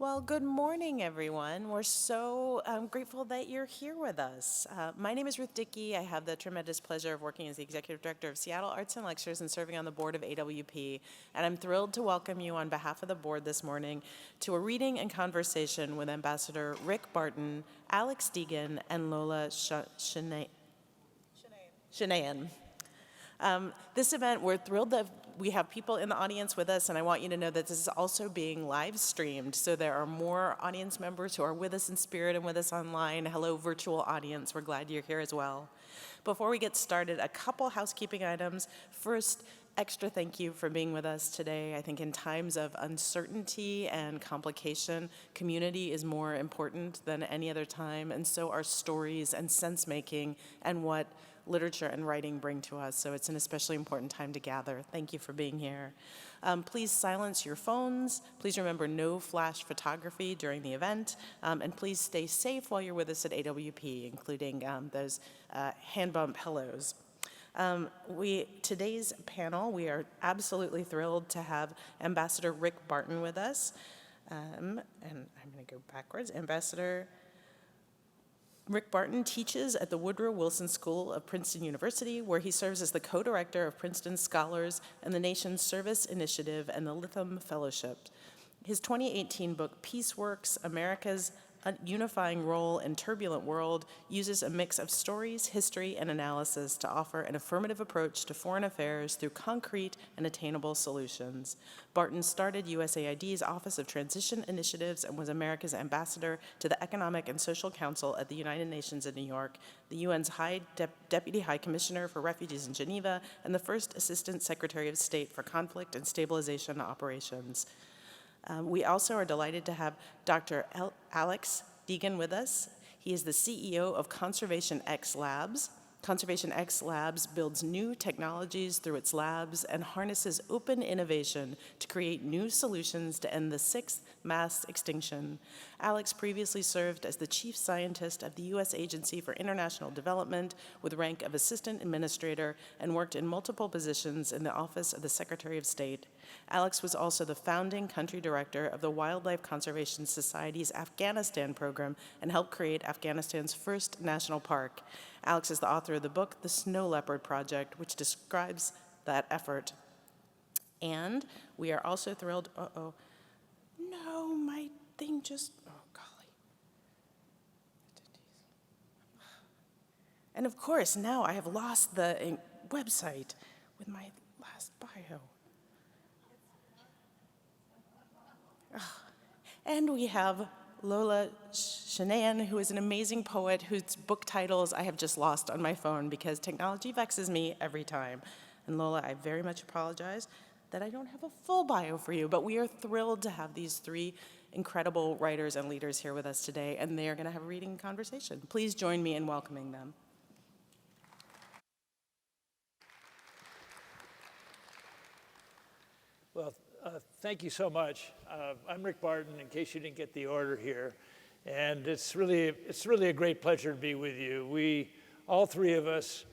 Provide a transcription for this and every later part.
Well, good morning, everyone. We're so grateful that you're here with us. My name is Ruth Dickey. I have the tremendous pleasure of working as the Executive Director of Seattle Arts and Lectures and serving on the board of AWP. And I'm thrilled to welcome you on behalf of the board this morning to a reading and conversation with Ambassador Rick Barton, Alex Dehgan, and Lola Shoneyin. This event, we're thrilled that we have people in the audience with us, and I want you to know that this is also being live streamed, so there are more audience members who are with us in spirit and with us online. Hello, virtual audience. We're glad you're here as well. Before we get started, a couple housekeeping items. First, extra thank you for being with us today. I think in times of uncertainty and complication, community is more important than any other time, and so are stories and sense-making and what literature and writing bring to us, so it's an especially important time to gather. Thank you for being here. Please silence your phones. Please remember no flash photography during the event, and please stay safe while you're with us at AWP, including those hand bump hellos. Today's panel, we are absolutely thrilled to have Ambassador Rick Barton with us, and I'm going to go backwards. Ambassador Rick Barton teaches at the Woodrow Wilson School of Princeton University, where he serves as the co-director of Princeton Scholars and the Nation's Service Initiative and the Lytham Fellowship. His 2018 book, Peaceworks, America's Unifying Role in Turbulent World, uses a mix of stories, history, and analysis to offer an affirmative approach to foreign affairs through concrete and attainable solutions. Barton started USAID's Office of Transition Initiatives and was America's ambassador to the Economic and Social Council at the United Nations in New York, the UN's Deputy High Commissioner for Refugees in Geneva, and the first Assistant Secretary of State for Conflict and Stabilization Operations. We also are delighted to have Dr. Alex Dehgan with us. He is the CEO of Conservation X Labs. Conservation X Labs builds new technologies through its labs and harnesses open innovation to create new solutions to end the sixth mass extinction. Alex previously served as the chief scientist of the U.S. Agency for International Development with rank of assistant administrator and worked in multiple positions in the Office of the Secretary of State. Alex was also the founding country director of the Wildlife Conservation Society's Afghanistan program and helped create Afghanistan's first national park. Alex is the author of the book, The Snow Leopard Project, which describes that effort. And we are also thrilled, no, my thing just, oh golly. And of course, now I have lost the website with my last bio. And we have Lola Shannon, who is an amazing poet whose book titles I have just lost on my phone because technology vexes me every time. And Lola, I very much apologize that I don't have a full bio for you, but we are thrilled to have these three incredible writers and leaders here with us today, and they are going to have a reading conversation. Please join me in welcoming them. Well, thank you so much. I'm Rick Barton, in case you didn't get the order here. And it's really a great pleasure to be with you. We, all three of us,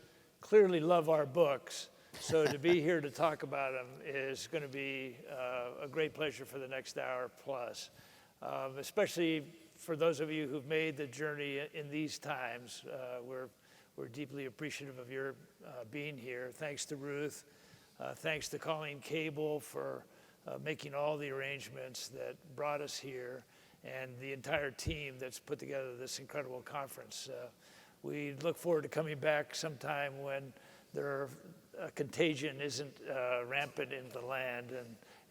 clearly love our books. So to be here to talk about them is going to be a great pleasure for the next hour plus. Especially for those of you who've made the journey in these times. We're deeply appreciative of your being here. Thanks to Ruth. Thanks to Colleen Cable for making all the arrangements that brought us here, and the entire team that's put together this incredible conference. We look forward to coming back sometime when contagion isn't rampant in the land,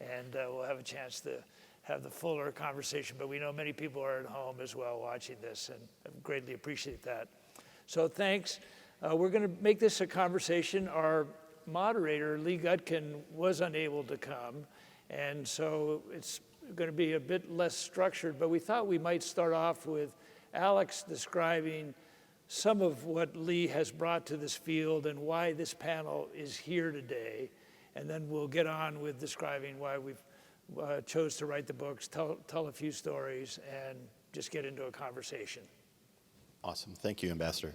and we'll have a chance to have the fuller conversation. But we know many people are at home as well watching this, and I greatly appreciate that. So thanks. We're going to make this a conversation. Our moderator, Lee Gutkind, was unable to come, and so it's going to be a bit less structured, but we thought we might start off with Alex describing some of what Lee has brought to this field and why this panel is here today, and then we'll get on with describing why we've chose to write the books, tell a few stories, and just get into a conversation. Awesome. Thank you, Ambassador.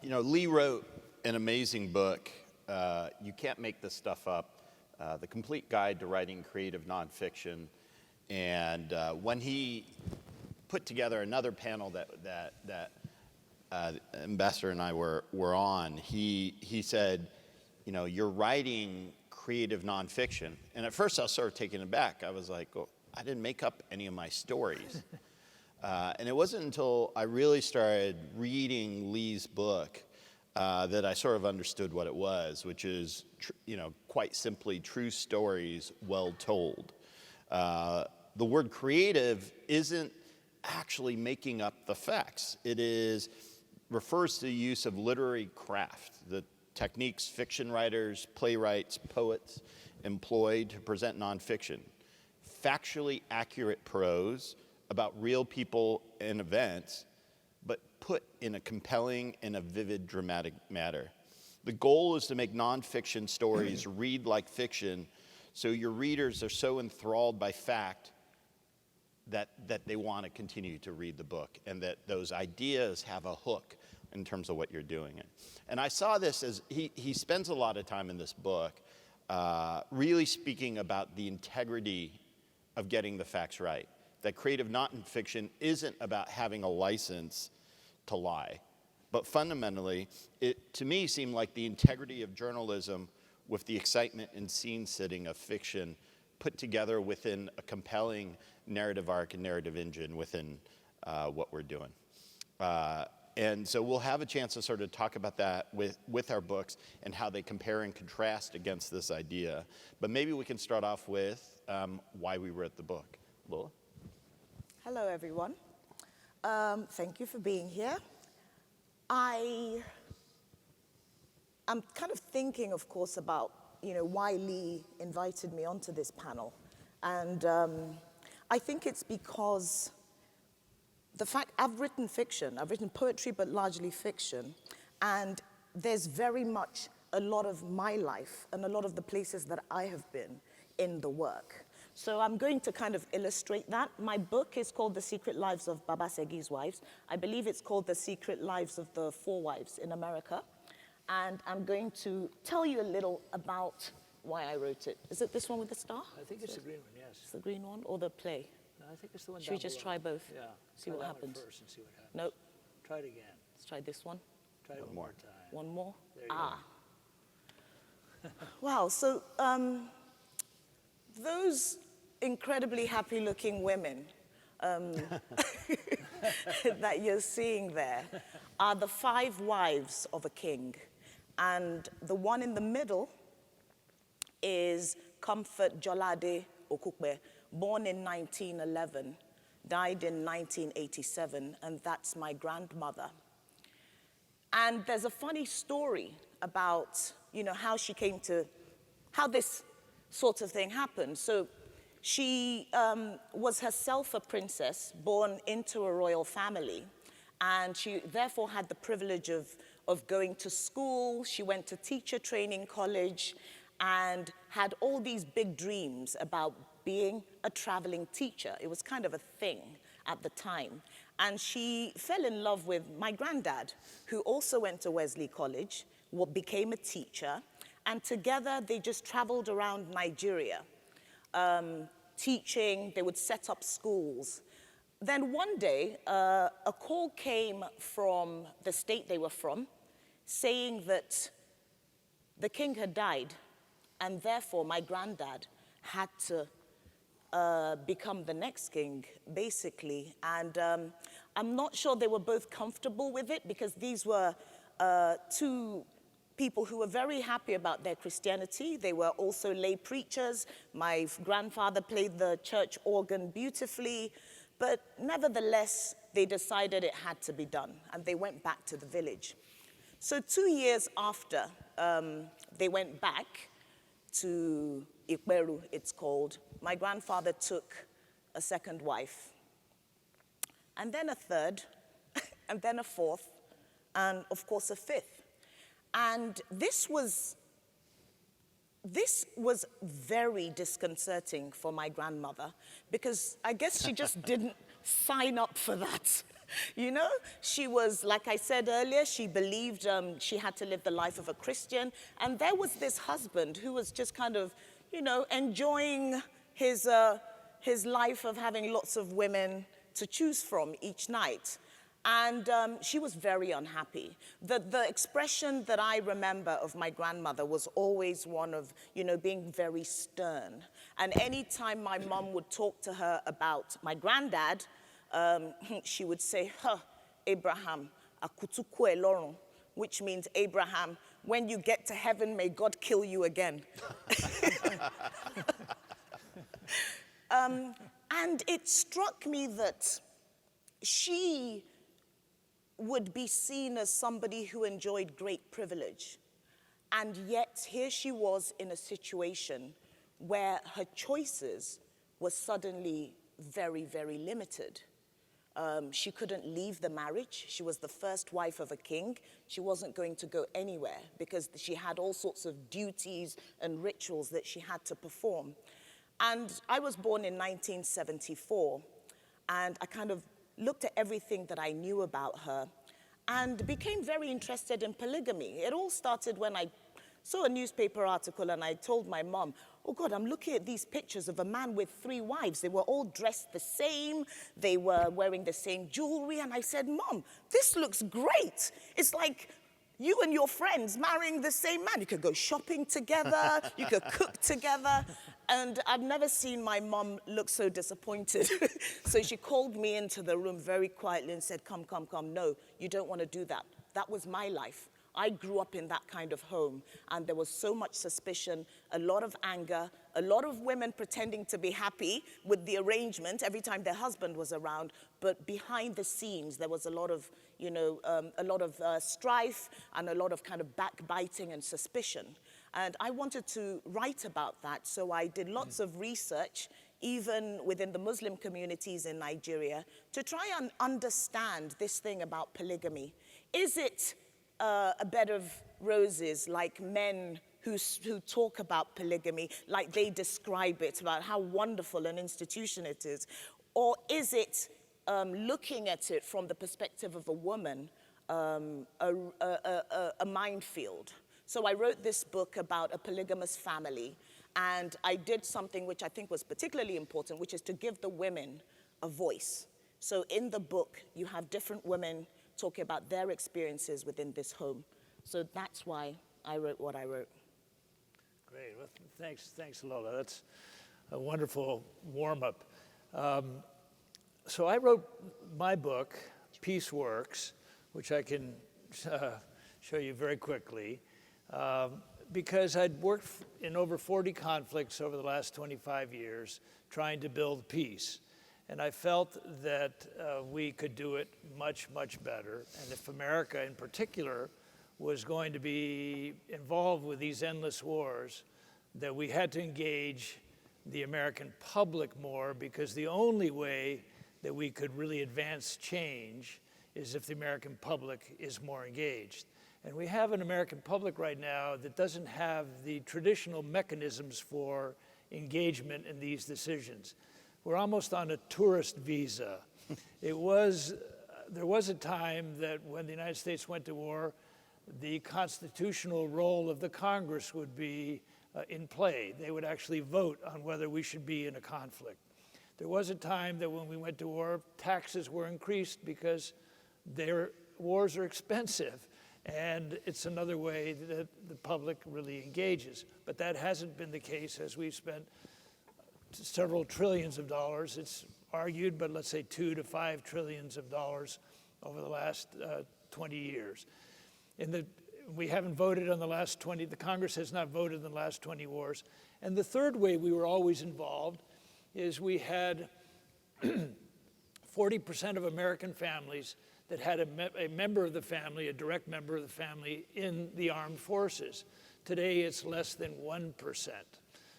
Lee wrote an amazing book. You can't make this stuff up. The Complete Guide to Writing Creative Nonfiction. And when he put together another panel that Ambassador and I were on, he said, you know, you're writing creative nonfiction. And at first I was sort of taken aback. I was like, oh, I didn't make up any of my stories. And it wasn't until I really started reading Lee's book that I sort of understood what it was, which is, you know, quite simply true stories well told. The word creative isn't actually making up the facts. It refers to the use of literary craft, the techniques fiction writers, playwrights, poets employ to present nonfiction. Factually accurate prose about real people and events, but put in a compelling and a vivid, dramatic manner. The goal is to make nonfiction stories read like fiction, so your readers are so enthralled by fact that they want to continue to read the book, and that those ideas have a hook in terms of what you're doing. And I saw this as, he spends a lot of time in this book really speaking about the integrity of getting the facts right. That creative nonfiction isn't about having a license to lie, but fundamentally, it to me seemed like the integrity of journalism with the excitement and scene setting of fiction put together within a compelling narrative arc and narrative engine within what we're doing. And so we'll have a chance to sort of talk about that with our books and how they compare and contrast against this idea. But maybe we can start off with why we wrote the book. Lola? Hello, everyone. Thank you for being here. I'm kind of thinking, of course, about, you know, why Lee invited me onto this panel. And I think it's because the fact I've written fiction, I've written poetry, but largely fiction, and there's very much a lot of my life and a lot of the places that I have been in the work. So I'm going to kind of illustrate that. My book is called The Secret Lives of Baba Segi's Wives. I believe it's called The Secret Lives of the Four Wives in America. And I'm going to tell you a little about why I wrote it. Is it this one with the star? I think it's the green one, yes. It's the green one or the play? No, I think it's the one Should we down just below. try both? Yeah. See Try what that one happens. first and see what happens. Nope. Try it again. Let's try this one. Try it one more time. One more. There you go. Wow, so those incredibly happy-looking women that you're seeing there are the 5 wives of a king. And the one in the middle is Comfort Jolade Okukpe, born in 1911, died in 1987, and that's my grandmother. And there's a funny story about, you know, how she came to, how this sort of thing happened. So she was herself a princess born into a royal family, and she therefore had the privilege of going to school. She went to teacher training college and had all these big dreams about being a traveling teacher. It was kind of a thing at the time. And she fell in love with my granddad, who also went to Wesley College, became a teacher, and together they just traveled around Nigeria, teaching. They would set up schools. Then one day, a call came from the state they were from, saying that the king had died, and therefore my granddad had to become the next king, basically. And I'm not sure they were both comfortable with it, because these were 2 people who were very happy about their Christianity. They were also lay preachers. My grandfather played the church organ beautifully, but nevertheless, they decided it had to be done, and they went back to the village. So 2 years after they went back to Ikweru, it's called, my grandfather took a second wife, and then a third, and then a fourth, and of course a fifth. And this was very disconcerting for my grandmother, because I guess she just didn't sign up for that. You know, she was, like I said earlier, she believed she had to live the life of a Christian. And there was this husband who was just kind of, you know, enjoying his his life of having lots of women to choose from each night. And she was very unhappy. The expression that I remember of my grandmother was always one of, being very stern. And anytime my mom would talk to her about my granddad, she would say, Abraham, akutukwe lorun, which means, Abraham, when you get to heaven, may God kill you again. And it struck me that she would be seen as somebody who enjoyed great privilege. And yet, here she was in a situation where her choices were suddenly very, very limited. She couldn't leave the marriage. She was the first wife of a king. She wasn't going to go anywhere because she had all sorts of duties and rituals that she had to perform. And I was born in 1974, and I kind of looked at everything that I knew about her and became very interested in polygamy. It all started when I saw a newspaper article and I told my mom, oh God, I'm looking at these pictures of a man with 3 wives. They were all dressed the same. They were wearing the same jewelry. And I said, Mom, this looks great. It's like you and your friends marrying the same man. You could go shopping together. You could cook together. And I've never seen my mom look so disappointed. So she called me into the room very quietly and said, come, come, come. No, you don't want to do that. That was my life. I grew up in that kind of home, and there was so much suspicion, a lot of anger, a lot of women pretending to be happy with the arrangement every time their husband was around, but behind the scenes, there was a lot of, strife and a lot of kind of backbiting and suspicion. And I wanted to write about that, so I did lots of research, even within the Muslim communities in Nigeria, to try and understand this thing about polygamy. Is it a bed of roses, like men who talk about polygamy, like they describe it, about how wonderful an institution it is? Or is it looking at it from the perspective of a woman, a minefield? So I wrote this book about a polygamous family, and I did something which I think was particularly important, which is to give the women a voice. So in the book, you have different women talking about their experiences within this home. So that's why I wrote what I wrote. Great. Well, thanks, Lola. That's a wonderful warm-up. So I wrote my book, Peace Works, which I can show you very quickly, because I'd worked in over 40 conflicts over the last 25 years trying to build peace. And I felt that we could do it much, much better. And if America in particular was going to be involved with these endless wars, that we had to engage the American public more, because the only way that we could really advance change is if the American public is more engaged. And we have an American public right now that doesn't have the traditional mechanisms for engagement in these decisions. We're almost on a tourist visa. There was a time that when the United States went to war, the constitutional role of the Congress would be in play. They would actually vote on whether we should be in a conflict. There was a time that when we went to war, taxes were increased because their wars are expensive. And it's another way that the public really engages. But that hasn't been the case as we've spent several trillions of dollars. It's argued, but let's say $2 to $5 trillions of dollars over the last 20 years. We haven't voted on the last 20, the Congress has not voted in the last 20 wars. And the third way we were always involved is we had 40% of American families that had a member of the family, a direct member of the family in the armed forces. Today it's less than 1%.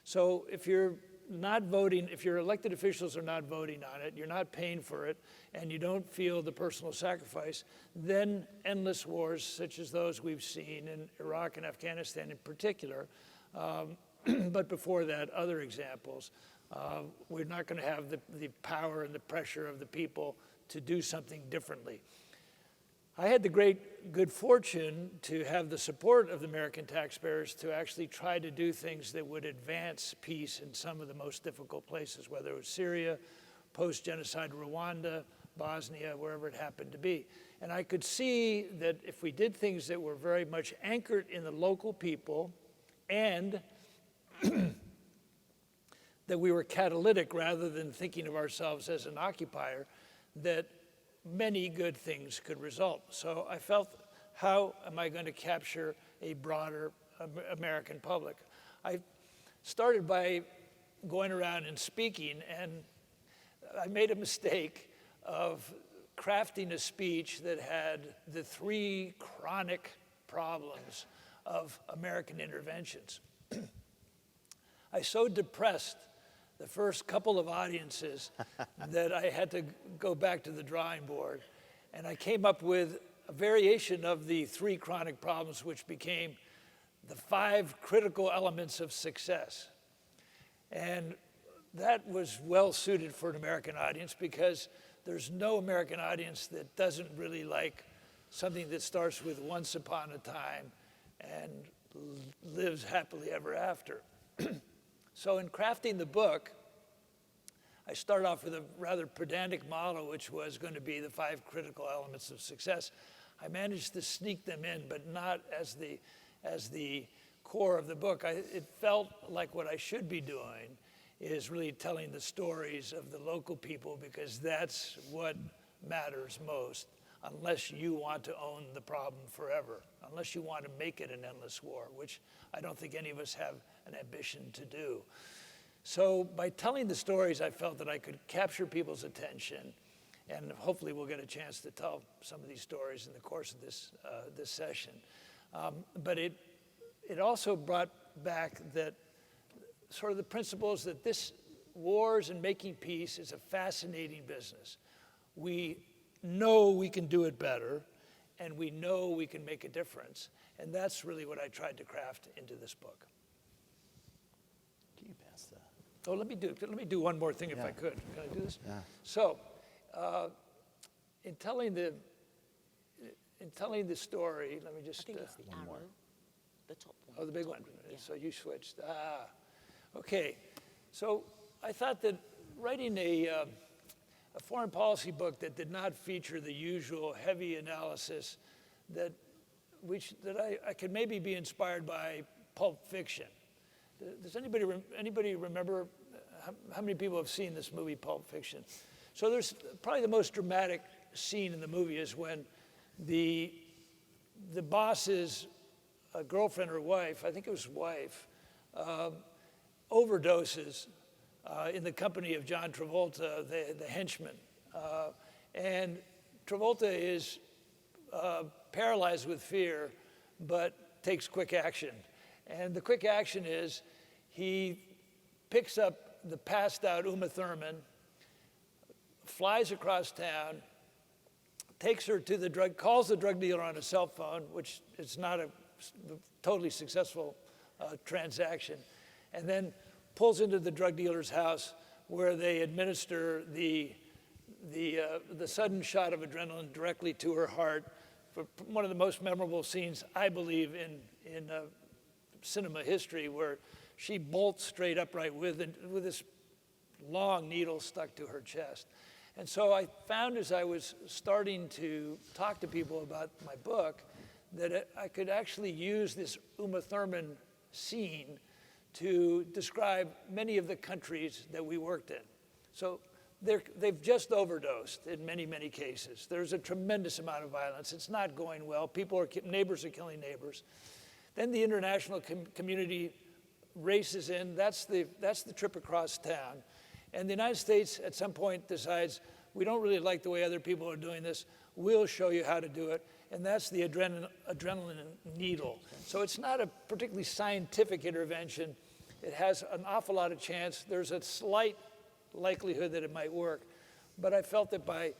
So if you're not voting, if your elected officials are not voting on it, you're not paying for it, and you don't feel the personal sacrifice, then endless wars such as those we've seen in Iraq and Afghanistan in particular, but before that, other examples, we're not going to have the power and the pressure of the people to do something differently. I had the great good fortune to have the support of the American taxpayers to actually try to do things that would advance peace in some of the most difficult places, whether it was Syria, post-genocide Rwanda, Bosnia, wherever it happened to be. And I could see that if we did things that were very much anchored in the local people and that we were catalytic rather than thinking of ourselves as an occupier, that many good things could result. So I felt, how am I going to capture a broader American public? I started by going around and speaking, and I made a mistake of crafting a speech that had the 3 chronic problems of American interventions. I so depressed the first couple of audiences that I had to go back to the drawing board. And I came up with a variation of the 3 chronic problems, which became the 5 critical elements of success. And that was well suited for an American audience, because there's no American audience that doesn't really like something that starts with once upon a time and lives happily ever after. So in crafting the book, I started off with a rather pedantic model, which was going to be the 5 critical elements of success. I managed to sneak them in, but not as the core of the book. It felt like what I should be doing is really telling the stories of the local people, because that's what matters most, unless you want to own the problem forever, unless you want to make it an endless war, which I don't think any of us have an ambition to do. So by telling the stories, I felt that I could capture people's attention, and hopefully we'll get a chance to tell some of these stories in the course of this session. But it also brought back that sort of the principles that this wars and making peace is a fascinating business. We know we can do it better, and we know we can make a difference. And that's really what I tried to craft into this book. Can you pass that? Oh, let me do one more thing if I could. Can I do this? Yeah. So, in telling the story, let me just. I think it's the arrow, the top one. Oh, the big one. Yeah. So you switched. Okay. So I thought that writing a foreign policy book that did not feature the usual heavy analysis that I could maybe be inspired by Pulp Fiction. Does anybody remember how many people have seen this movie, Pulp Fiction? So there's probably the most dramatic scene in the movie is when the boss's girlfriend or wife, I think it was wife, overdoses in the company of John Travolta, the henchman. And Travolta is paralyzed with fear, but takes quick action. And the quick action is he picks up the passed out Uma Thurman, flies across town, takes her to the calls the drug dealer on a cell phone, which is not a totally successful transaction, and then pulls into the drug dealer's house where they administer the sudden shot of adrenaline directly to her heart for one of the most memorable scenes, I believe, in cinema history, where she bolts straight upright with this long needle stuck to her chest. And so I found, as I was starting to talk to people about my book, that I could actually use this Uma Thurman scene to describe many of the countries that we worked in. So they've just overdosed in many, many cases. There's a tremendous amount of violence. It's not going well. Neighbors are killing neighbors. Then the international community races in. That's the trip across town. And the United States at some point decides, we don't really like the way other people are doing this. We'll show you how to do it. And that's the adrenaline needle. So it's not a particularly scientific intervention. It has an awful lot of chance. There's a slight likelihood that it might work. But I felt that by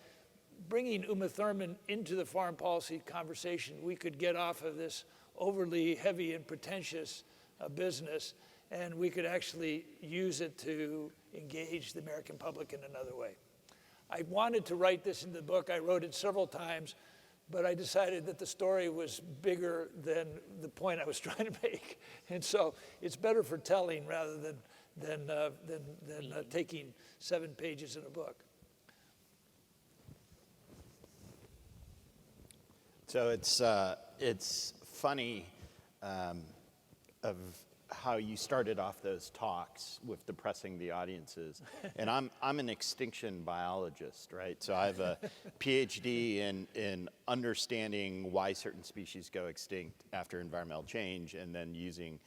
bringing Uma Thurman into the foreign policy conversation, we could get off of this overly heavy and pretentious business, and we could actually use it to engage the American public in another way. I wanted to write this in the book. I wrote it several times but I decided that the story was bigger than the point I was trying to make. And so it's better for telling rather than taking 7 pages in a book. So it's funny of how you started off those talks with depressing the audiences, and I'm an extinction biologist, right? So I have a PhD in understanding why certain species go extinct after environmental change, and then using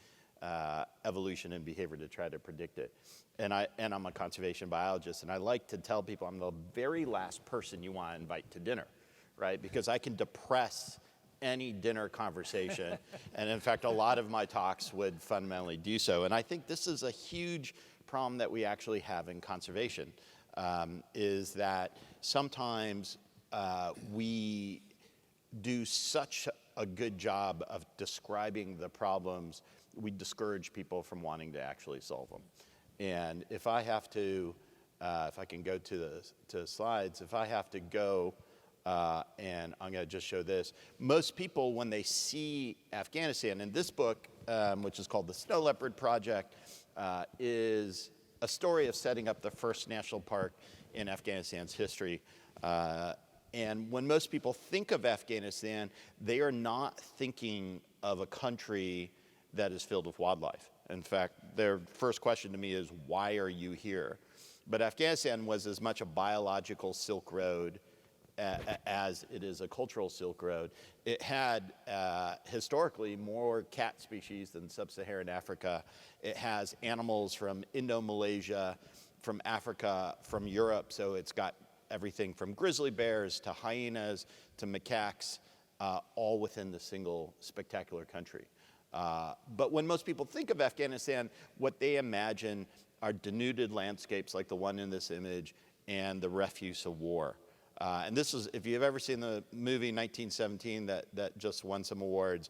evolution and behavior to try to predict it. And I'm a conservation biologist, and I like to tell people I'm the very last person you want to invite to dinner, right? Because I can depress any dinner conversation. And in fact, a lot of my talks would fundamentally do so. And I think this is a huge problem that we actually have in conservation, is that sometimes we do such a good job of describing the problems, we discourage people from wanting to actually solve them. And if I have to, if I can go to the slides, if I have to go, and I'm going to just show this. Most people, when they see Afghanistan, and this book, which is called the Snow Leopard Project, is a story of setting up the first national park in Afghanistan's history. And when most people think of Afghanistan, they are not thinking of a country that is filled with wildlife. In fact, their first question to me is, why are you here? But Afghanistan was as much a biological Silk Road as it is a cultural Silk Road. It had historically more cat species than sub-Saharan Africa. It has animals from Indo-Malaysia, from Africa, from Europe, so it's got everything from grizzly bears to hyenas to macaques, all within the single spectacular country. But when most people think of Afghanistan, what they imagine are denuded landscapes like the one in this image and the refuse of war. And this is, if you've ever seen the movie 1917 that just won some awards,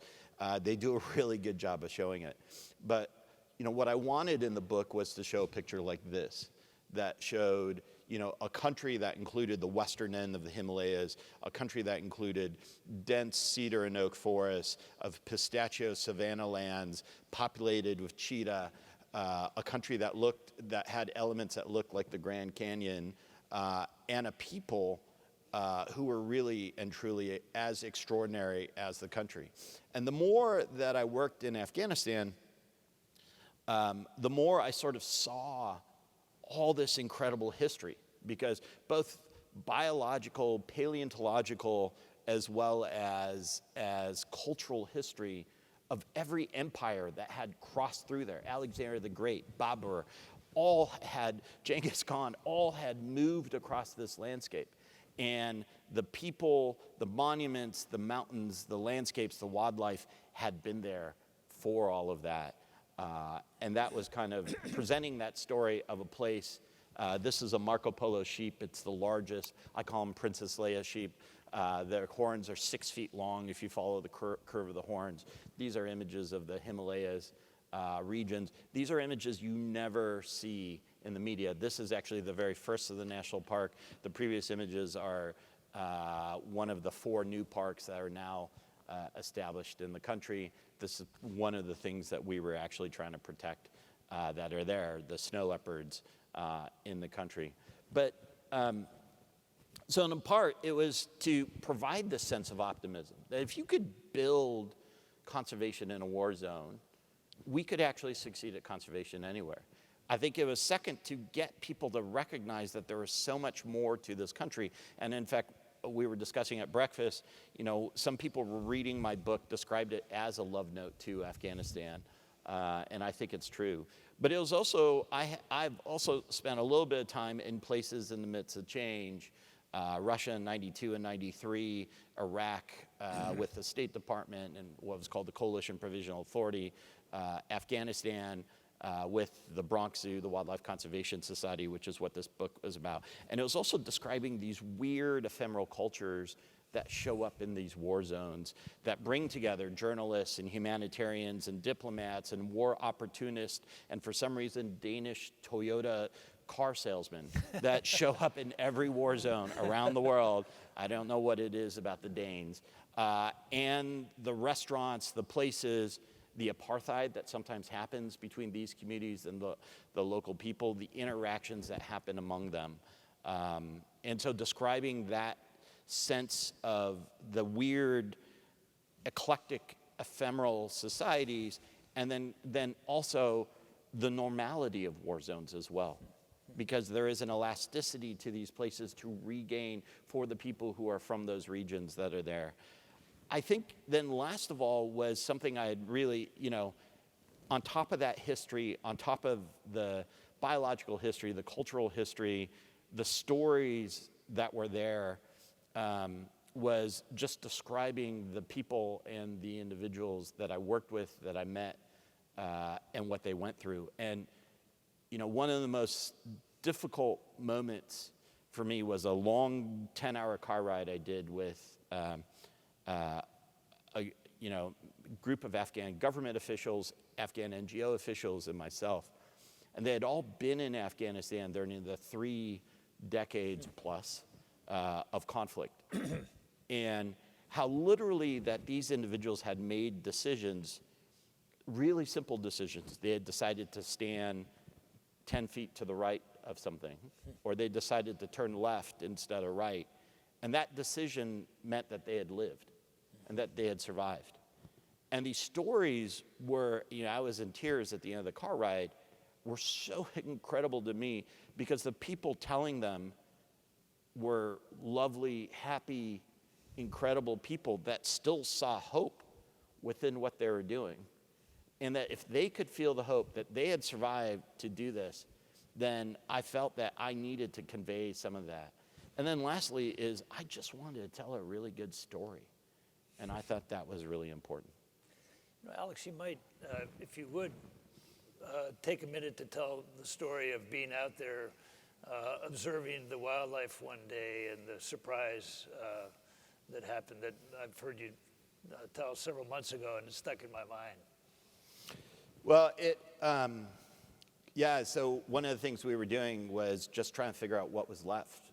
they do a really good job of showing it. But you know, what I wanted in the book was to show a picture like this, that showed, you know, a country that included the western end of the Himalayas, a country that included dense cedar and oak forests, of pistachio savanna lands populated with cheetah, a country that had elements that looked like the Grand Canyon, and a people who were really and truly as extraordinary as the country. And the more that I worked in Afghanistan, the more I sort of saw all this incredible history, because both biological, paleontological, as well as cultural history of every empire that had crossed through there, Alexander the Great, Babur, all had, Genghis Khan, all had moved across this landscape. And the people, the monuments, the mountains, the landscapes, the wildlife had been there for all of that. And that was kind of presenting that story of a place. This is a Marco Polo sheep. It's the largest. I call them Princess Leia sheep. Their horns are 6 feet long if you follow the curve of the horns. These are images of the Himalayas regions. These are images you never see in the media. This is actually the very first of the national park. The previous images are one of the 4 new parks that are now established in the country. This is one of the things that we were actually trying to protect that are there, the snow leopards in the country. But so in part, it was to provide this sense of optimism, that if you could build conservation in a war zone, we could actually succeed at conservation anywhere. I think it was second to get people to recognize that there was so much more to this country. And in fact, we were discussing at breakfast, you know, some people were reading my book, described it as a love note to Afghanistan, and I think it's true. But it was also, I've also spent a little bit of time in places in the midst of change, Russia in 92 and 93, Iraq with the State Department and what was called the Coalition Provisional Authority, Afghanistan with the Bronx Zoo, the Wildlife Conservation Society, which is what this book was about. And it was also describing these weird ephemeral cultures that show up in these war zones that bring together journalists and humanitarians and diplomats and war opportunists, and for some reason Danish Toyota car salesmen that show up in every war zone around the world. I don't know what it is about the Danes. And the restaurants, the places, the apartheid that sometimes happens between these communities and the local people, the interactions that happen among them. And so describing that sense of the weird, eclectic, ephemeral societies, and then also the normality of war zones as well. Because there is an elasticity to these places to regain for the people who are from those regions that are there. I think then last of all was something I had really, on top of that history, on top of the biological history, the cultural history, the stories that were there, was just describing the people and the individuals that I worked with, that I met, and what they went through. And, one of the most difficult moments for me was a long 10-hour car ride I did with a group of Afghan government officials, Afghan NGO officials, and myself. And they had all been in Afghanistan during the 3 decades plus of conflict. And how literally that these individuals had made decisions, really simple decisions. They had decided to stand 10 feet to the right of something, or they decided to turn left instead of right. And that decision meant that they had lived and that they had survived. And these stories were, I was in tears at the end of the car ride, were so incredible to me because the people telling them were lovely, happy, incredible people that still saw hope within what they were doing. And that if they could feel the hope that they had survived to do this, then I felt that I needed to convey some of that. And then lastly is I just wanted to tell a really good story. And I thought that was really important. Alex, you might, if you would, take a minute to tell the story of being out there observing the wildlife one day and the surprise that happened that I've heard you tell several months ago, and it's stuck in my mind. Well, so one of the things we were doing was just trying to figure out what was left,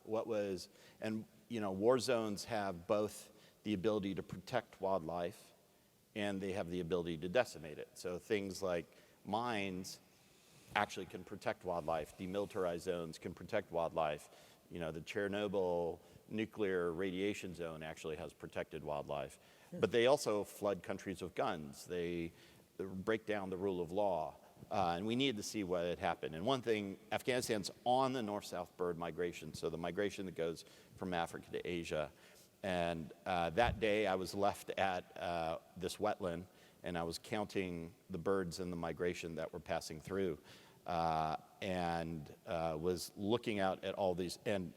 and war zones have both the ability to protect wildlife and they have the ability to decimate it. So things like mines actually can protect wildlife, demilitarized zones can protect wildlife. The Chernobyl nuclear radiation zone actually has protected wildlife. But they also flood countries with guns. They break down the rule of law. And we needed to see what had happened. And one thing, Afghanistan's on the north-south bird migration, so the migration that goes from Africa to Asia. And that day I was left at this wetland, and I was counting the birds in the migration that were passing through, and was looking out at all these, and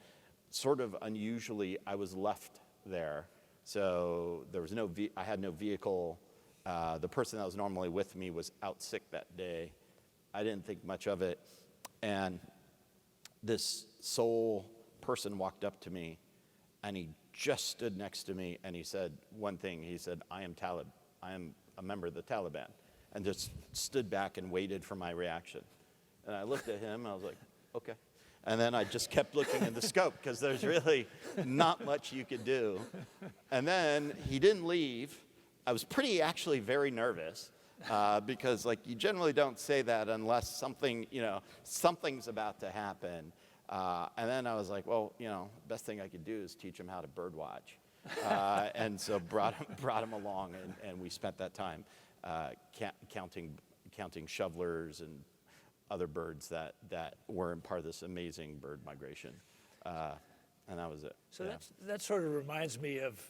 sort of unusually, I was left there. So there was I had no vehicle. The person that was normally with me was out sick that day. I didn't think much of it. And this sole person walked up to me, and he just stood next to me, and he said one thing. He said, I am a member of the Taliban, and just stood back and waited for my reaction. And I looked at him, and I was like, okay. And then I just kept looking at the scope, because there's really not much you could do. And then he didn't leave. I was actually very nervous, because you generally don't say that unless something's about to happen. And then I was like, well, best thing I could do is teach him how to bird watch. And so brought him along, and we spent that time counting shovelers and other birds that weren't part of this amazing bird migration. And that was it. So that sort of reminds me of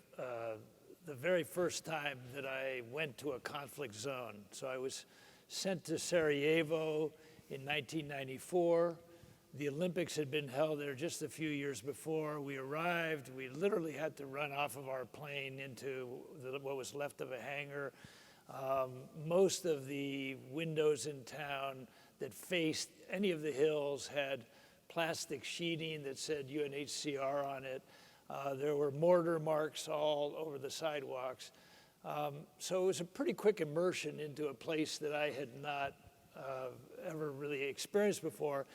the very first time that I went to a conflict zone. So I was sent to Sarajevo in 1994. The Olympics had been held there just a few years before. We arrived. We literally had to run off of our plane into what was left of a hangar. Most of the windows in town that faced any of the hills had plastic sheeting that said UNHCR on it. There were mortar marks all over the sidewalks. So it was a pretty quick immersion into a place that I had not ever really experienced before.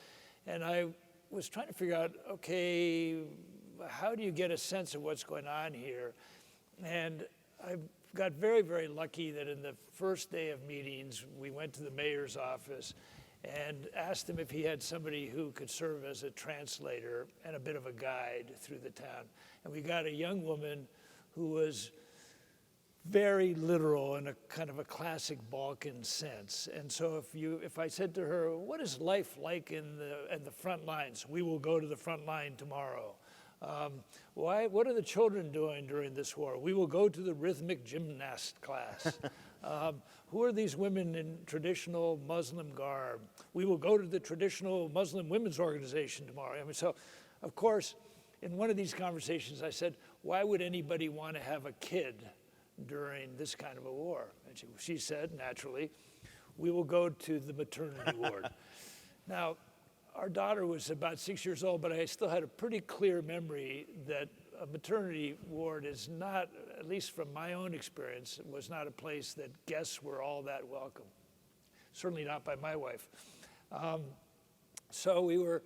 And I was trying to figure out, okay, how do you get a sense of what's going on here? And I got very, very lucky that in the first day of meetings, we went to the mayor's office and asked him if he had somebody who could serve as a translator and a bit of a guide through the town. And we got a young woman who was very literal in a kind of a classic Balkan sense. And so if I said to her, what is life like in the front lines? We will go to the front line tomorrow. What are the children doing during this war? We will go to the rhythmic gymnast class. Who are these women in traditional Muslim garb? We will go to the traditional Muslim women's organization tomorrow. I mean, so, of course, in one of these conversations, I said, why would anybody want to have a kid during this kind of a war? And she said, naturally, we will go to the maternity ward. Now, our daughter was about 6 years old, but I still had a pretty clear memory that a maternity ward is not, at least from my own experience, was not a place that guests were all that welcome. Certainly not by my wife. So we were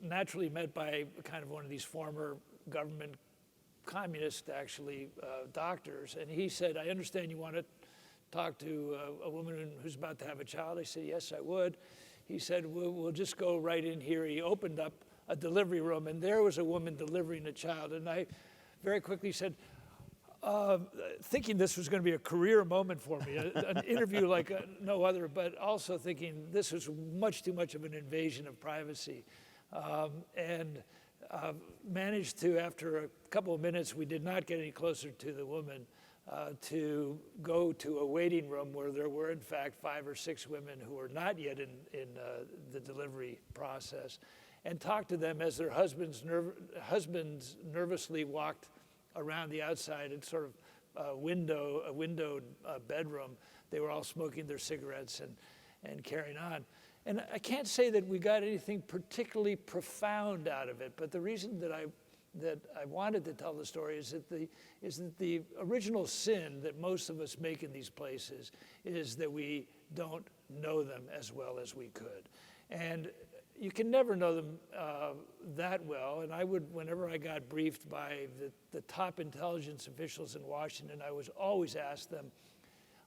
naturally met by kind of one of these former government communist, actually, doctors. And he said, I understand you want to talk to a woman who's about to have a child. I said, yes, I would. He said, we'll just go right in here. He opened up a delivery room, and there was a woman delivering a child. And I very quickly said, thinking this was going to be a career moment for me, an interview like no other, but also thinking this was much too much of an invasion of privacy. And managed to, after a couple of minutes, we did not get any closer to the woman, to go to a waiting room where there were, in fact, 5 or 6 women who were not yet in the delivery process, and talk to them as their husbands nervously walked around the outside and sort of a windowed bedroom. They were all smoking their cigarettes and carrying on. And I can't say that we got anything particularly profound out of it, but the reason that I wanted to tell the story is that the original sin that most of us make in these places is that we don't know them as well as we could. And you can never know them that well. And I would, whenever I got briefed by the top intelligence officials in Washington, I was always asked them,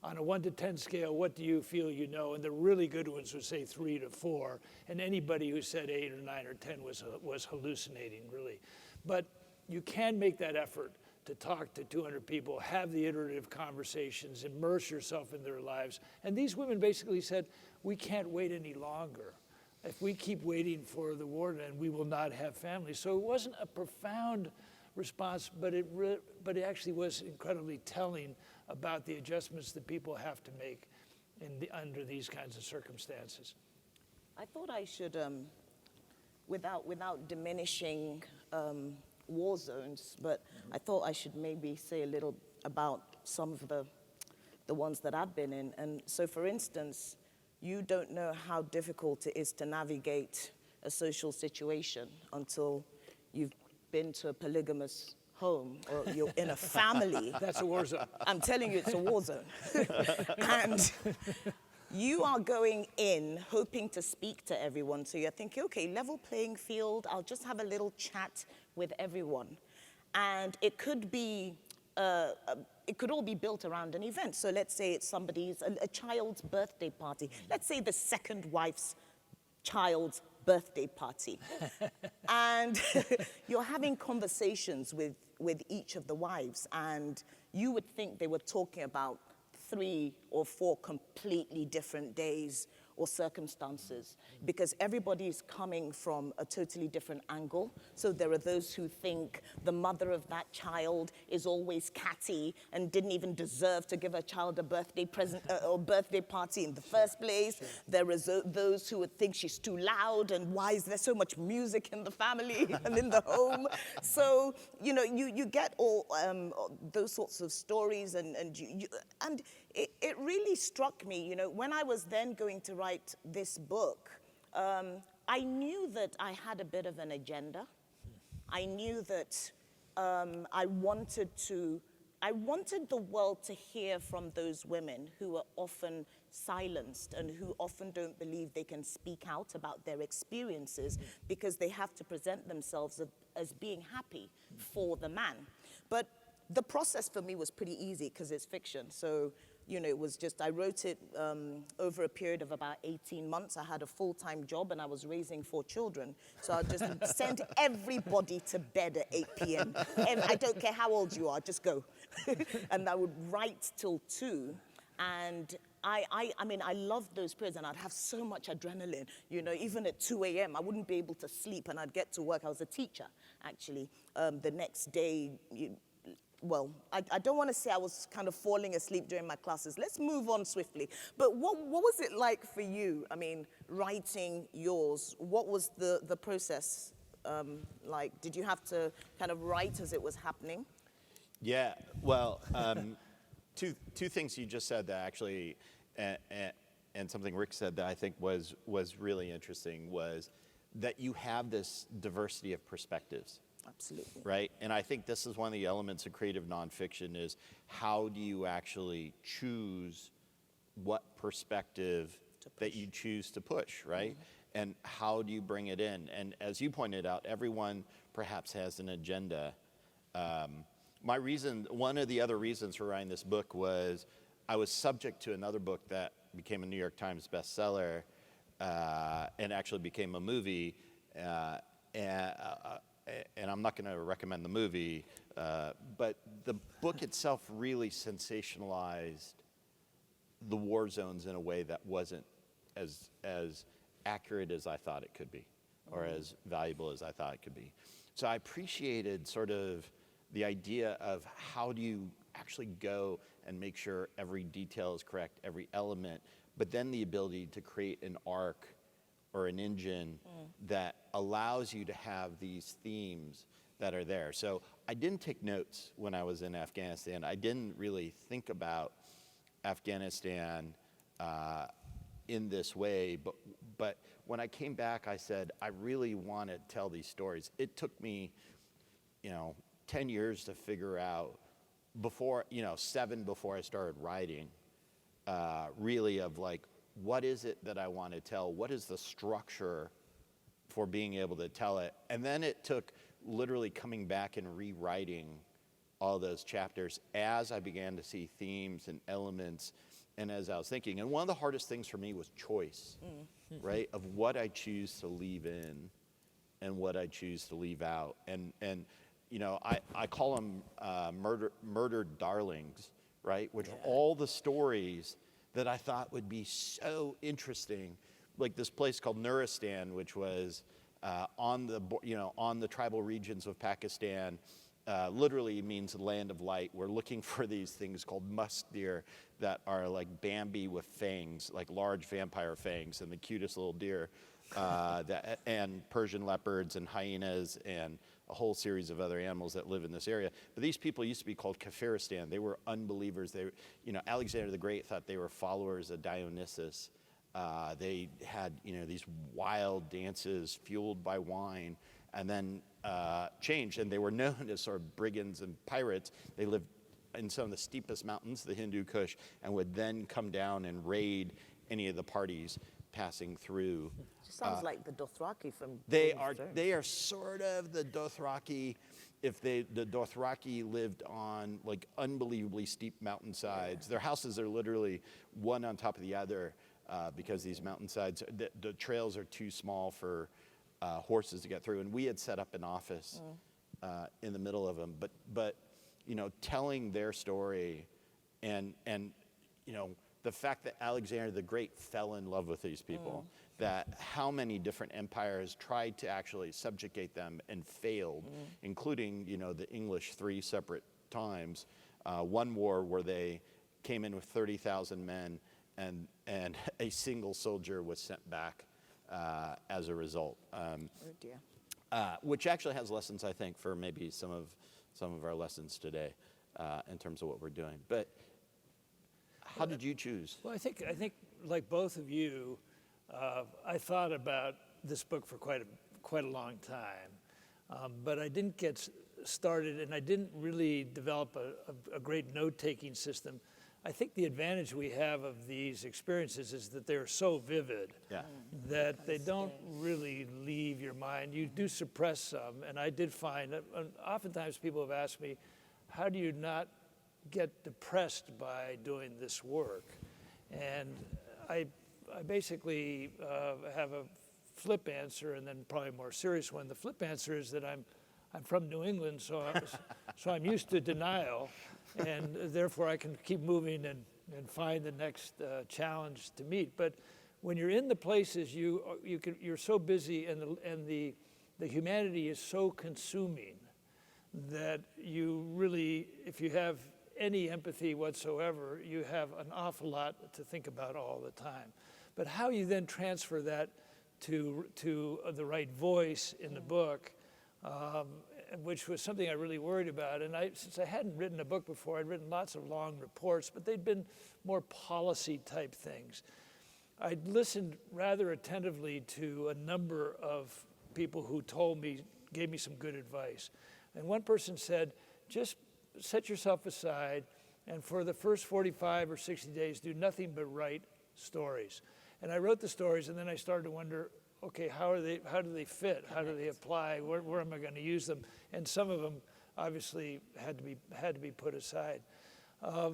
on a 1 to 10 scale, what do you feel you know? And the really good ones would say 3 to 4. And anybody who said 8 or 9 or 10 was hallucinating, really. But you can make that effort to talk to 200 people, have the iterative conversations, immerse yourself in their lives. And these women basically said, we can't wait any longer. If we keep waiting for the war to end, we will not have families. So it wasn't a profound response, but it actually was incredibly telling about the adjustments that people have to make under these kinds of circumstances. I thought I should, without diminishing war zones, but I thought I should maybe say a little about some of the ones that I've been in. And so, for instance, you don't know how difficult it is to navigate a social situation until you've been to a polygamous home or you're in a family. That's a war zone. I'm telling you, it's a war zone. And you are going in hoping to speak to everyone. So you're thinking, okay, level playing field, I'll just have a little chat with everyone. And it could be, it could all be built around an event. So let's say it's a child's birthday party. Let's say the second wife's child's birthday party. And you're having conversations with each of the wives, and you would think they were talking about 3 or 4 completely different days or circumstances, because everybody's coming from a totally different angle. So there are those who think the mother of that child is always catty and didn't even deserve to give her child a birthday present or birthday party in the first place. Sure. There are those who would think she's too loud, and why is there so much music in the family and in the home? So, you know, you get all those sorts of stories, and it really struck me, you know, when I was then going to write this book, I knew that I had a bit of an agenda. I knew that I wanted to I wanted the world to hear from those women who are often silenced and who often don't believe they can speak out about their experiences because they have to present themselves as being happy for the man. But the process for me was pretty easy because it's fiction. So, you know, it was just, I wrote it over a period of about 18 months. I had a full-time job and I was raising 4 children. So I just send everybody to bed at 8 p.m. And I don't care how old you are, just go. And I would write till 2. And I mean, I loved those periods, and I'd have so much adrenaline. You know, even at 2 a.m., I wouldn't be able to sleep, and I'd get to work. I was a teacher, actually. The next day, well, I don't want to say I was kind of falling asleep during my classes. Let's move on swiftly. But what was it like for you? I mean, writing yours, what was the process like? Did you have to kind of write as it was happening? Yeah, well, two things you just said that actually, and something Rick said that I think was really interesting was that you have this diversity of perspectives. Absolutely. Right? And I think this is one of the elements of creative nonfiction is how do you actually choose what perspective that you choose to push, right? Mm-hmm. And how do you bring it in? And as you pointed out, everyone perhaps has an agenda. One of the other reasons for writing this book was I was subject to another book that became a New York Times bestseller and actually became a movie. And I'm not going to recommend the movie, but the book itself really sensationalized the war zones in a way that wasn't as accurate as I thought it could be, or as valuable as I thought it could be. So I appreciated sort of the idea of how do you actually go and make sure every detail is correct, every element, but then the ability to create an arc or an engine that allows you to have these themes that are there. So I didn't take notes when I was in Afghanistan. I didn't really think about Afghanistan in this way, but when I came back, I said, I really want to tell these stories. It took me, 10 years to figure out 7 before I started writing, really of like, what is it that I want to tell? What is the structure for being able to tell it? And then it took literally coming back and rewriting all those chapters as I began to see themes and elements and as I was thinking. And one of the hardest things for me was choice, right? Of what I choose to leave in and what I choose to leave out. And I call them murdered darlings, right? Which are all the stories that I thought would be so interesting, like this place called Nuristan, which was on the tribal regions of Pakistan. Literally means land of light. We're looking for these things called musk deer that are like Bambi with fangs, like large vampire fangs, and the cutest little deer, and Persian leopards and hyenas and a whole series of other animals that live in this area. But these people used to be called Kafiristan. They were unbelievers. Alexander the Great thought they were followers of Dionysus. They had, these wild dances fueled by wine, and then changed, and they were known as sort of brigands and pirates. They lived in some of the steepest mountains, the Hindu Kush, and would then come down and raid any of the parties passing through. Sounds like the Dothraki from They Game of Thrones. They are sort of the Dothraki. If the Dothraki lived on like unbelievably steep mountainsides, their houses are literally one on top of the other because these mountainsides, the trails are too small for horses to get through. And we had set up an office in the middle of them, but telling their story, and the fact that Alexander the Great fell in love with these people, that how many different empires tried to actually subjugate them and failed, including, the English 3 separate times. One war where they came in with 30,000 men and a single soldier was sent back as a result. Oh dear. Which actually has lessons, I think, for maybe some of our lessons today in terms of what we're doing. But how did you choose? Well, I think like both of you, I thought about this book for quite a long time, but I didn't get started, and I didn't really develop a great note-taking system. I think the advantage we have of these experiences is that they're so vivid that they don't really leave your mind. You do suppress some, and I did find that oftentimes people have asked me, how do you not get depressed by doing this work? And I basically have a flip answer and then probably a more serious one. The flip answer is that I'm from New England, so I'm used to denial, and therefore I can keep moving and find the next challenge to meet. But when you're in the places, you're so busy, and the humanity is so consuming that you really, if you have any empathy whatsoever, you have an awful lot to think about all the time. But how you then transfer that to the right voice in the book, which was something I really worried about. And since I hadn't written a book before, I'd written lots of long reports, but they'd been more policy type things. I'd listened rather attentively to a number of people who gave me some good advice. And one person said, just set yourself aside, and for the first 45 or 60 days, do nothing but write stories. And I wrote the stories, and then I started to wonder, okay, how do they fit? How do they apply? Where am I going to use them? And some of them obviously had to be put aside. A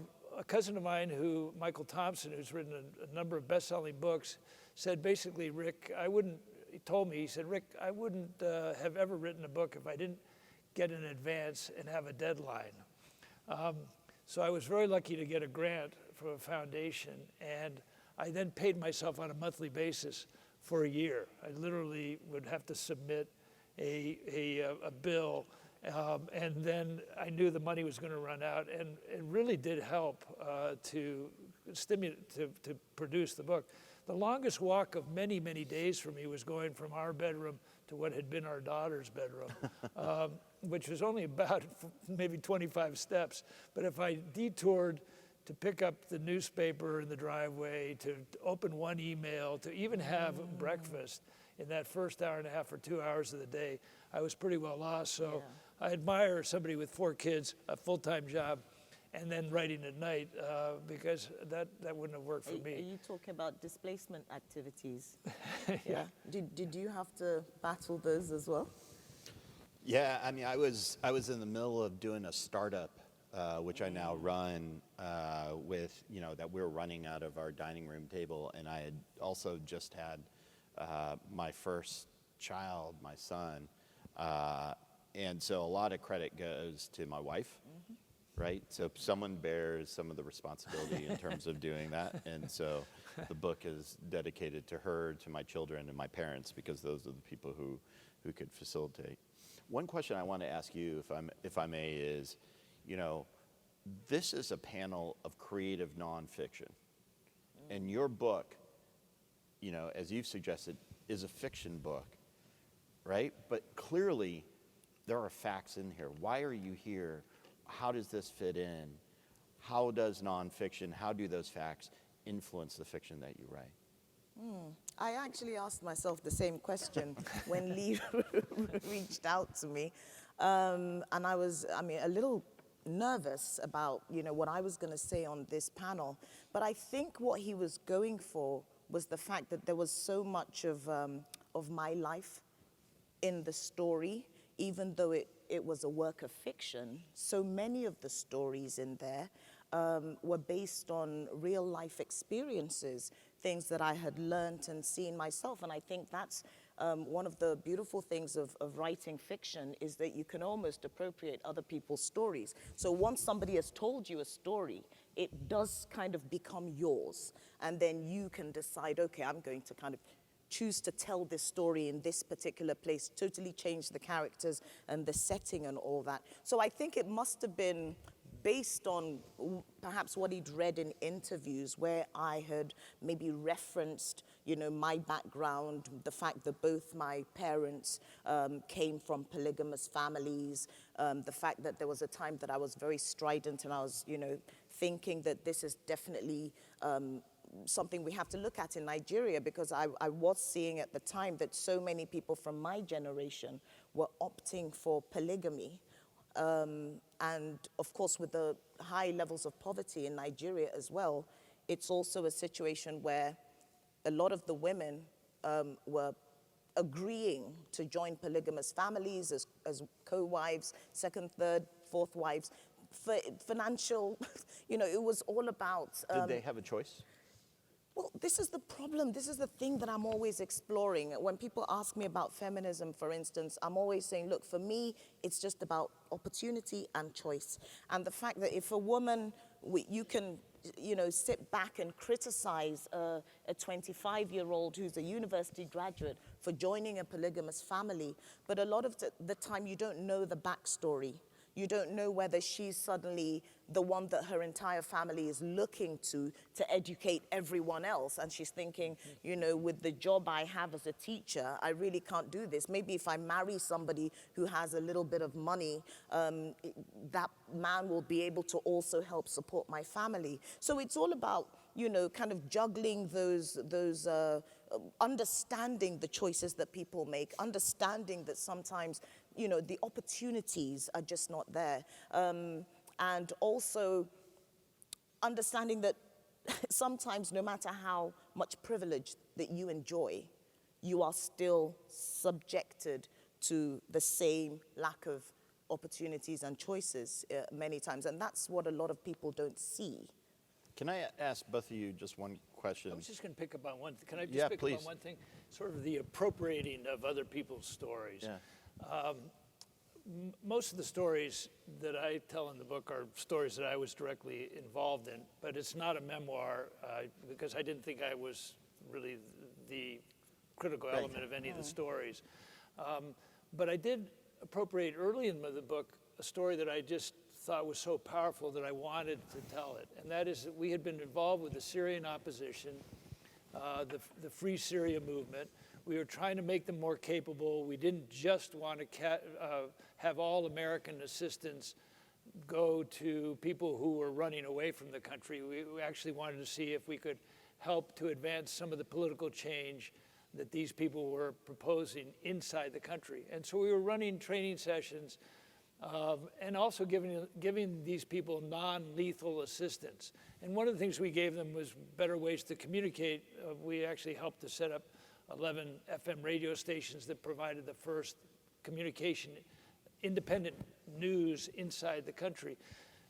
cousin of mine, Michael Thompson, who's written a number of best-selling books, said basically, Rick, he said, Rick, I wouldn't have ever written a book if I didn't get an advance and have a deadline. So I was very lucky to get a grant from a foundation, and I then paid myself on a monthly basis for a year. I literally would have to submit a bill, and then I knew the money was going to run out, and it really did help to produce the book. The longest walk of many, many days for me was going from our bedroom to what had been our daughter's bedroom, which was only about maybe 25 steps. But if I detoured to pick up the newspaper in the driveway, to open one email, to even have breakfast in that first hour and a half or 2 hours of the day, I was pretty well lost. So I admire somebody with 4 kids, a full-time job, and then writing at night, because that wouldn't have worked for me. Are you talking about displacement activities? Yeah. Did you have to battle those as well? Yeah, I mean, I was in the middle of doing a startup, which I now run with, that we're running out of our dining room table, and I had also just had my first child, my son, and so a lot of credit goes to my wife. Right? So someone bears some of the responsibility in terms of doing that. And so the book is dedicated to her, to my children, and my parents, because those are the people who could facilitate. One question I want to ask you, if I may, is, this is a panel of creative nonfiction. And your book, as you've suggested, is a fiction book, right? But clearly there are facts in here. Why are you here? How does this fit in? How does nonfiction, how do those facts influence the fiction that you write? I actually asked myself the same question when Lee reached out to me. And I was, a little nervous about, what I was going to say on this panel. But I think what he was going for was the fact that there was so much of my life in the story, even though it was a work of fiction. So many of the stories in there were based on real life experiences, things that I had learned and seen myself. And I think that's one of the beautiful things of writing fiction, is that you can almost appropriate other people's stories. So once somebody has told you a story, it does kind of become yours. And then you can decide, okay, I'm going to kind of choose to tell this story in this particular place, totally change the characters and the setting and all that. So I think it must have been based on perhaps what he'd read in interviews, where I had maybe referenced, my background, the fact that both my parents came from polygamous families, the fact that there was a time that I was very strident and I was, thinking that this is definitely something we have to look at in Nigeria, because I was seeing at the time that so many people from my generation were opting for polygamy. And of course, with the high levels of poverty in Nigeria as well, it's also a situation where a lot of the women were agreeing to join polygamous families as co-wives, second, third, fourth wives. For financial, it was all about... Did they have a choice? Well, this is the problem. This is the thing that I'm always exploring. When people ask me about feminism, for instance, I'm always saying, look, for me, it's just about opportunity and choice. And the fact that if a woman, you can, sit back and criticize a 25-year-old who's a university graduate for joining a polygamous family, but a lot of the time you don't know the backstory. You don't know whether she's suddenly the one that her entire family is looking to educate everyone else. And she's thinking, with the job I have as a teacher, I really can't do this. Maybe if I marry somebody who has a little bit of money, that man will be able to also help support my family. So it's all about, kind of juggling those understanding the choices that people make, understanding that sometimes the opportunities are just not there. And also understanding that sometimes no matter how much privilege that you enjoy, you are still subjected to the same lack of opportunities and choices many times. And that's what a lot of people don't see. Can I ask both of you just one question? I was just going to pick up on one. Can I just Yeah, pick please. up on one thing? Sort of the appropriating of other people's stories. Yeah. Most of the stories that I tell in the book are stories that I was directly involved in, but it's not a memoir because I didn't think I was really the critical element of any of the stories. But I did appropriate early in the book a story that I just thought was so powerful that I wanted to tell it, and that is that we had been involved with the Syrian opposition, the Free Syria movement. We were trying to make them more capable. We didn't just want to have all American assistance go to people who were running away from the country. We actually wanted to see if we could help to advance some of the political change that these people were proposing inside the country. And so we were running training sessions and also giving these people non-lethal assistance. And one of the things we gave them was better ways to communicate. We actually helped to set up 11 FM radio stations that provided the first communication, independent news inside the country.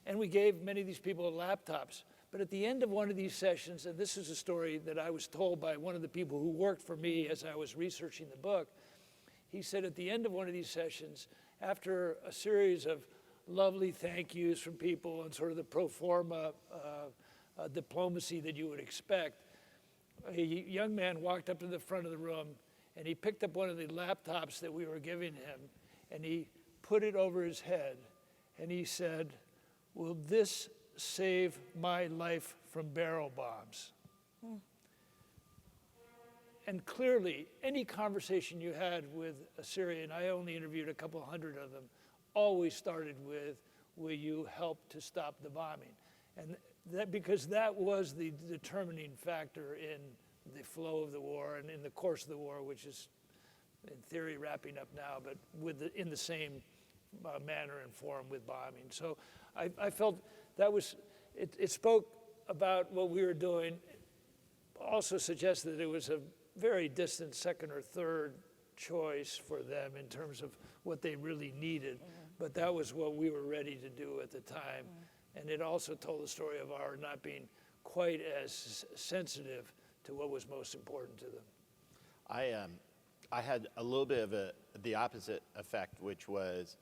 And we gave many of these people laptops. But at the end of one of these sessions, and this is a story that I was told by one of the people who worked for me as I was researching the book, he said at the end of one of these sessions, after a series of lovely thank yous from people and sort of the pro forma diplomacy that you would expect, a young man walked up to the front of the room and he picked up one of the laptops that we were giving him and he put it over his head and he said, "Will this save my life from barrel bombs?" And clearly, any conversation you had with a Syrian, I only interviewed a couple hundred of them, always started with, "Will you help to stop the bombing?" And because that was the determining factor in the flow of the war and in the course of the war, which is in theory wrapping up now, but in the same manner and form with bombing. So I felt that it spoke about what we were doing, also suggested that it was a very distant second or third choice for them in terms of what they really needed, but that was what we were ready to do at the time. And it also told the story of our not being quite as sensitive to what was most important to them. I had a little bit of the opposite effect, which was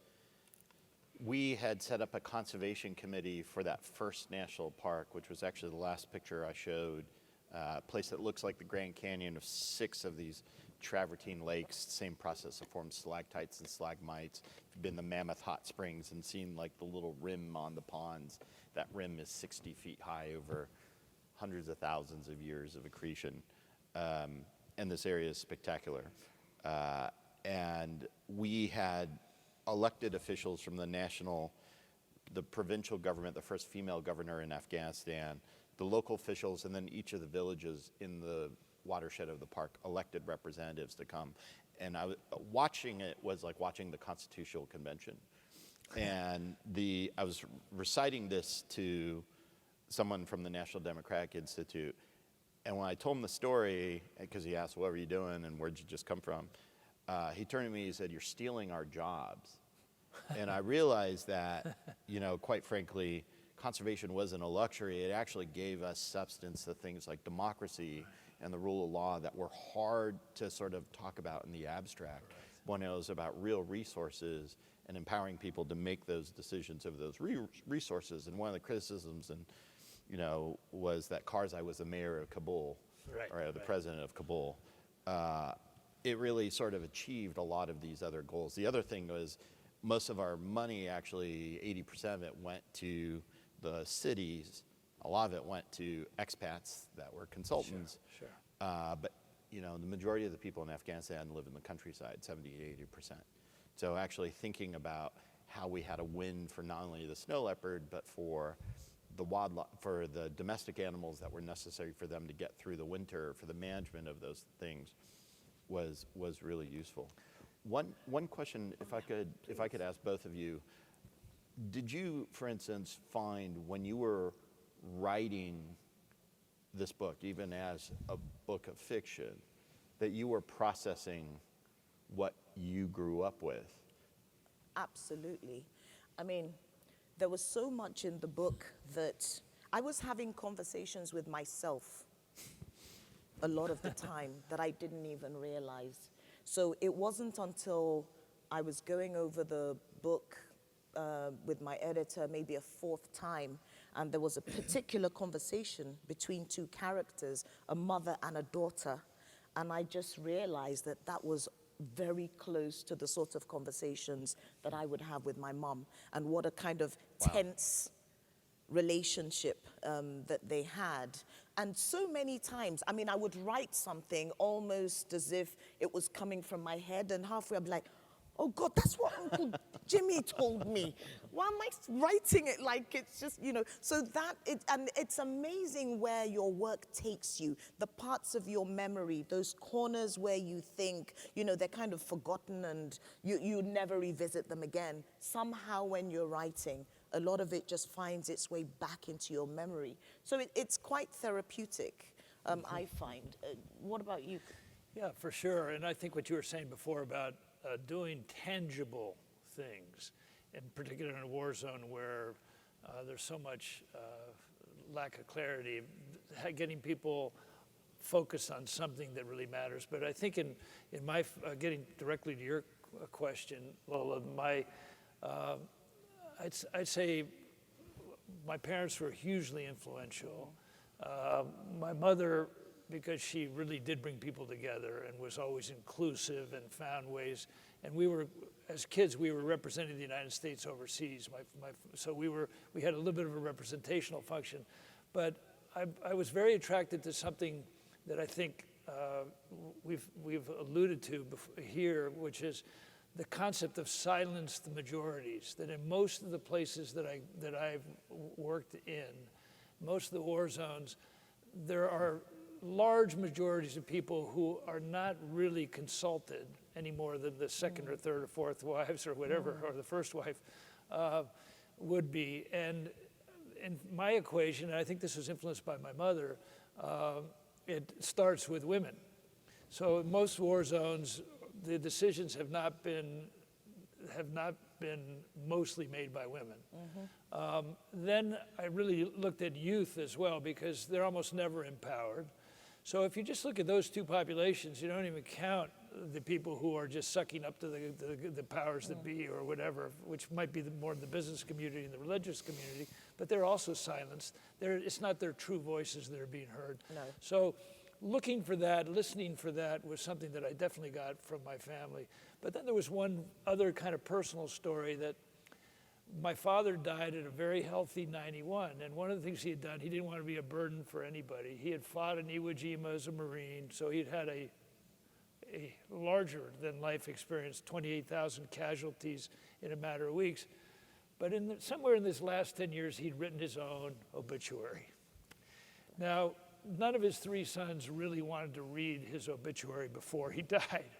we had set up a conservation committee for that first national park, which was actually the last picture I showed, a place that looks like the Grand Canyon of 6 of these travertine lakes, same process of formed stalactites and stalagmites. If you've been to Mammoth Hot Springs and seen like the little rim on the ponds, that rim is 60 feet high over hundreds of thousands of years of accretion. And this area is spectacular. And we had elected officials from the provincial government, the first female governor in Afghanistan, the local officials, and then each of the villages in the watershed of the park elected representatives to come. And watching it was like watching the Constitutional Convention. And I was reciting this to someone from the National Democratic Institute, and when I told him the story, because he asked, what were you doing and where'd you just come from? He turned to me, he said, you're stealing our jobs. And I realized that, quite frankly, conservation wasn't a luxury. It actually gave us substance to things like democracy and the rule of law that were hard to sort of talk about in the abstract, when it was about real resources and empowering people to make those decisions of those resources. And one of the criticisms, was that Karzai was the mayor of Kabul, or the president of Kabul. It really sort of achieved a lot of these other goals. The other thing was most of our money, actually 80% of it went to the cities. A lot of it went to expats that were consultants. Sure. But the majority of the people in Afghanistan live in the countryside, 70, 80%. So actually thinking about how we had a win for not only the snow leopard, but for the wildlife, for the domestic animals that were necessary for them to get through the winter, for the management of those things, was really useful. One question, if I could ask both of you, did you, for instance, find when you were writing this book, even as a book of fiction, that you were processing what you grew up with? Absolutely. I mean, there was so much in the book that I was having conversations with myself a lot of the time that I didn't even realize. So it wasn't until I was going over the book with my editor maybe a fourth time, and there was a particular conversation between two characters, a mother and a daughter, and I just realized that that was very close to the sort of conversations that I would have with my mom, and what a kind of tense relationship that they had. And so many times, I mean, I would write something almost as if it was coming from my head, and halfway I'd be like, oh God, that's what Uncle Jimmy told me. Why am I writing it like it's just, so and it's amazing where your work takes you, the parts of your memory, those corners where you think, they're kind of forgotten and you never revisit them again. Somehow when you're writing, a lot of it just finds its way back into your memory. So it's quite therapeutic, I find. What about you? Yeah, for sure. And I think what you were saying before about doing tangible things, in particular in a war zone where there's so much lack of clarity, getting people focused on something that really matters. But I think in my, getting directly to your question, Lola, I'd say my parents were hugely influential. My mother, because she really did bring people together and was always inclusive and found ways. And we were, as kids, we were representing the United States overseas. So we had a little bit of a representational function. But I was very attracted to something that I think we've alluded to here, which is the concept of silence the majorities. That in most of the places that I've worked in, most of the war zones, there are large majorities of people who are not really consulted any more than the second or third or fourth wives or whatever, or the first wife would be. And in my equation, and I think this was influenced by my mother, it starts with women. So in most war zones, the decisions have not been mostly made by women. Then I really looked at youth as well, because they're almost never empowered. So if you just look at those two populations, you don't even count the people who are just sucking up to the powers that be or whatever, which might be more in the business community and the religious community, but they're also silenced. It's not their true voices that are being heard. No. So looking for that, listening for that was something that I definitely got from my family. But then there was one other kind of personal story that my father died at a very healthy 91, and one of the things he had done, he didn't want to be a burden for anybody. He had fought in Iwo Jima as a Marine, so he'd had a larger than life experience, 28,000 casualties in a matter of weeks. But somewhere in this last 10 years, he'd written his own obituary. Now, none of his three sons really wanted to read his obituary before he died.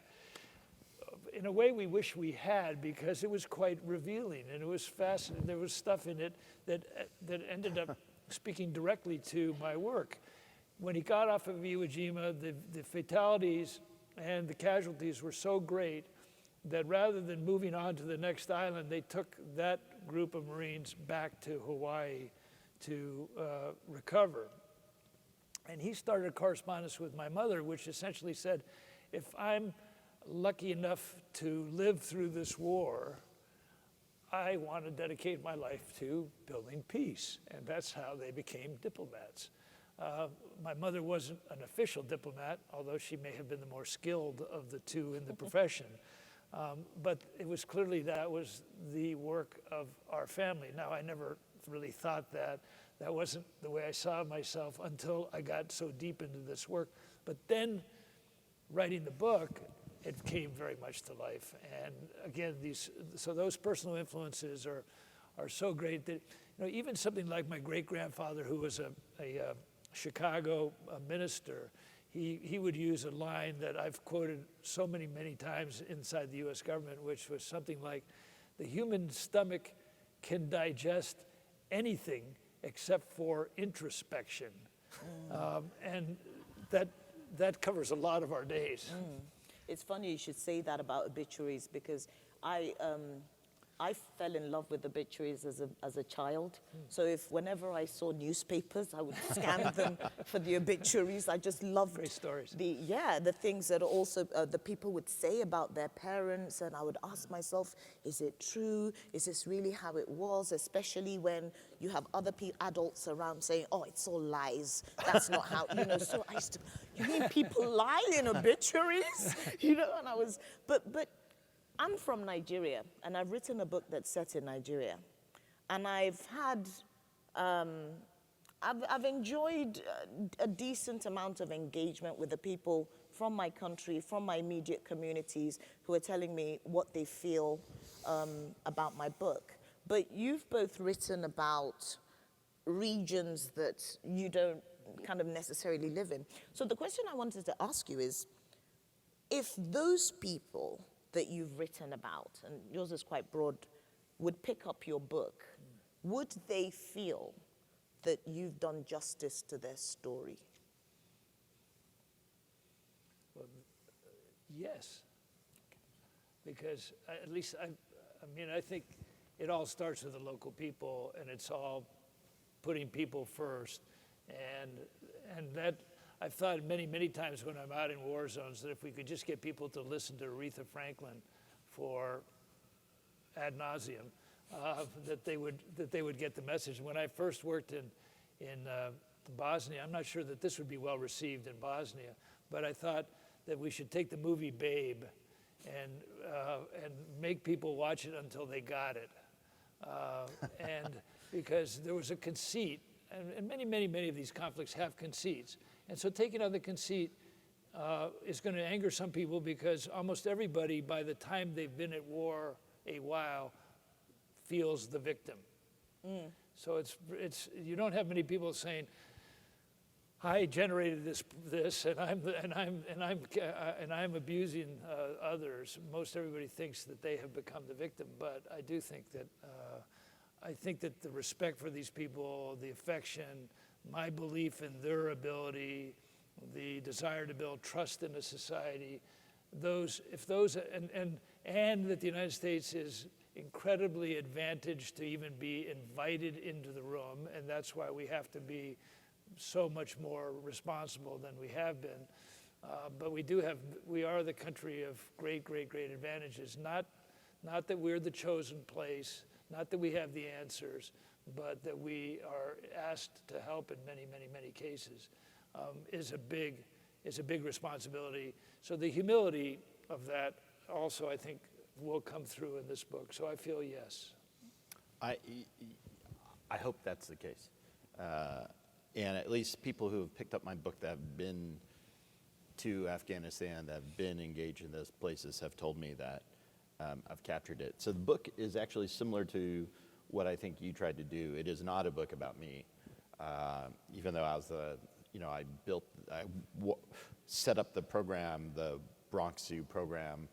in a way we wish we had, because it was quite revealing and it was fascinating. There was stuff in it that ended up speaking directly to my work. When he got off of Iwo Jima, the fatalities and the casualties were so great that rather than moving on to the next island, they took that group of Marines back to Hawaii to recover. And he started a correspondence with my mother, which essentially said, if I'm lucky enough to live through this war, I want to dedicate my life to building peace. And that's how they became diplomats. My mother wasn't an official diplomat, although she may have been the more skilled of the two in the profession. But it was clearly that was the work of our family. Now, I never really thought that. That wasn't the way I saw myself until I got so deep into this work. But then, writing the book, it came very much to life. And again, so those personal influences are so great that, even something like my great-grandfather, who was a Chicago minister, he would use a line that I've quoted so many times inside the US government, which was something like, the human stomach can digest anything except for introspection. And that covers a lot of our days. It's funny you should say that about obituaries, because I fell in love with obituaries as a child. So whenever I saw newspapers, I would scan them for the obituaries. I just loved Great stories. the things that also the people would say about their parents, and I would ask myself, is it true? Is this really how it was? Especially when you have other adults around saying, oh, it's all lies. That's not how, so I used to, you mean people lie in obituaries? And I was, but I'm from Nigeria, and I've written a book that's set in Nigeria. And I've had, I've enjoyed a decent amount of engagement with the people from my country, from my immediate communities, who are telling me what they feel about my book. But you've both written about regions that you don't kind of necessarily live in. So the question I wanted to ask you is, if those people that you've written about, and yours is quite broad, would pick up your book, would they feel that you've done justice to their story? Well, yes, because at least I think it all starts with the local people, and it's all putting people first, and that I've thought many times when I'm out in war zones that if we could just get people to listen to Aretha Franklin for ad nauseum, that they would get the message. When I first worked in Bosnia, I'm not sure that this would be well received in Bosnia, but I thought that we should take the movie Babe and make people watch it until they got it, and because there was a conceit, and many of these conflicts have conceits. And so taking on the conceit is going to anger some people, because almost everybody, by the time they've been at war a while, feels the victim. So it's you don't have many people saying, I generated this, and I'm abusing others. Most everybody thinks that they have become the victim, but I do think that the respect for these people, the affection, my belief in their ability, the desire to build trust in a society, and that the United States is incredibly advantaged to even be invited into the room, and that's why we have to be so much more responsible than we have been. But we are the country of great advantages. Not that we're the chosen place, not that we have the answers, but that we are asked to help in many cases, is a big responsibility. So the humility of that also, I think, will come through in this book. So I feel yes. I hope that's the case. And at least people who have picked up my book that have been to Afghanistan, that have been engaged in those places, have told me that I've captured it. So the book is actually similar to what I think you tried to do. It is not a book about me, even though I was set up the program, the Bronx Zoo program,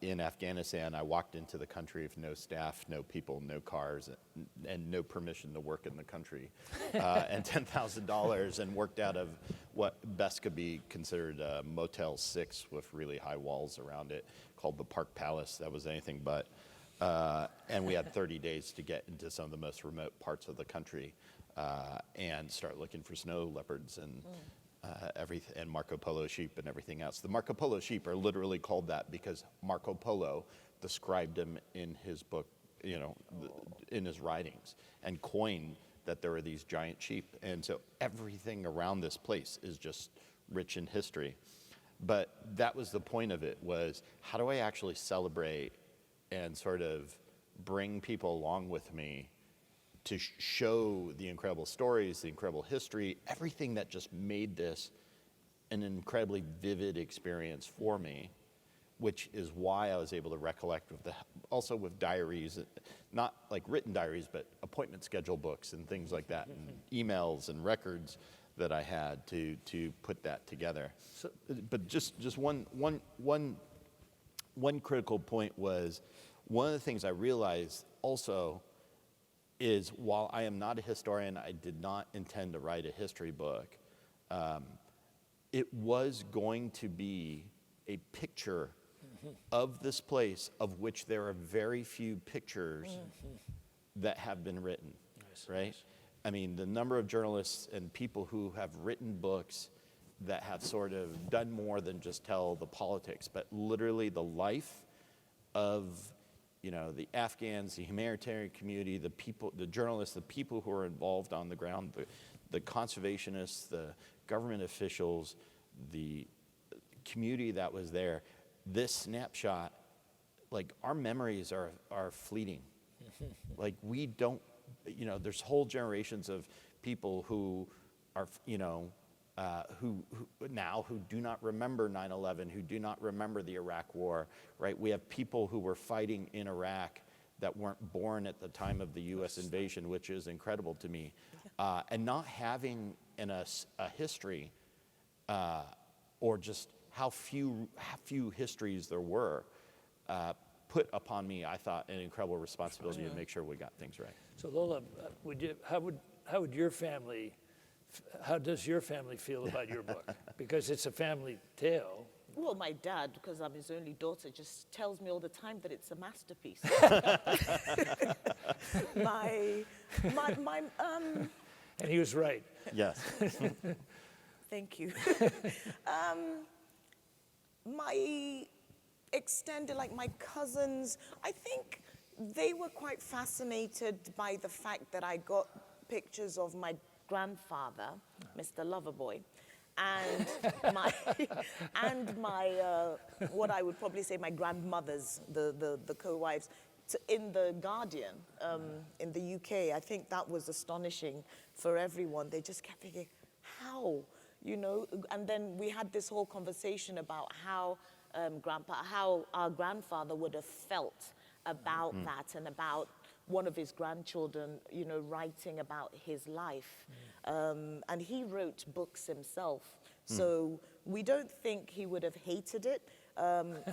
in Afghanistan, I walked into the country with no staff, no people, no cars, and no permission to work in the country, and $10,000, and worked out of what best could be considered a Motel 6 with really high walls around it, called the Park Palace. That was anything but. And we had 30 days to get into some of the most remote parts of the country and start looking for snow leopards and everything, and Marco Polo sheep and everything else. The Marco Polo sheep are literally called that because Marco Polo described them in his book, you know, in his writings, and coined that there were these giant sheep. And so everything around this place is just rich in history. But that was the point of it, was how do I actually celebrate and sort of bring people along with me to show the incredible stories, the incredible history, everything that just made this an incredibly vivid experience for me, which is why I was able to recollect also with diaries, not like written diaries, but appointment schedule books and things like that, and emails and records that I had to put that together. So, but just one critical point was, one of the things I realized also is, while I am not a historian, I did not intend to write a history book. It was going to be a picture of this place, of which there are very few pictures that have been written, right? I mean, the number of journalists and people who have written books that have sort of done more than just tell the politics, but literally the life of, you know, the Afghans, the humanitarian community, the people, the journalists, the people who are involved on the ground, the conservationists, the government officials, the community that was there. This snapshot, like, our memories are fleeting. Like, we don't, you know, there's whole generations of people who are, you know, who do not remember 9/11, who do not remember the Iraq War, right? We have people who were fighting in Iraq that weren't born at the time of the U.S. invasion, which is incredible to me. And not having a history, or just how few histories there were, put upon me, I thought, an incredible responsibility to make sure we got things right. So Lola, how does your family feel about your book? Because it's a family tale. Well, my dad, because I'm his only daughter, just tells me all the time that it's a masterpiece. And he was right. Yes. Thank you. My extended, like my cousins, I think they were quite fascinated by the fact that I got pictures of my grandfather, Mr. Loverboy, and my what I would probably say my grandmothers, the co-wives, in the Guardian in the UK. I think that was astonishing for everyone. They just kept thinking, how, you know? And then we had this whole conversation about how how our grandfather would have felt about that, and about one of his grandchildren, you know, writing about his life. And he wrote books himself. So we don't think he would have hated it.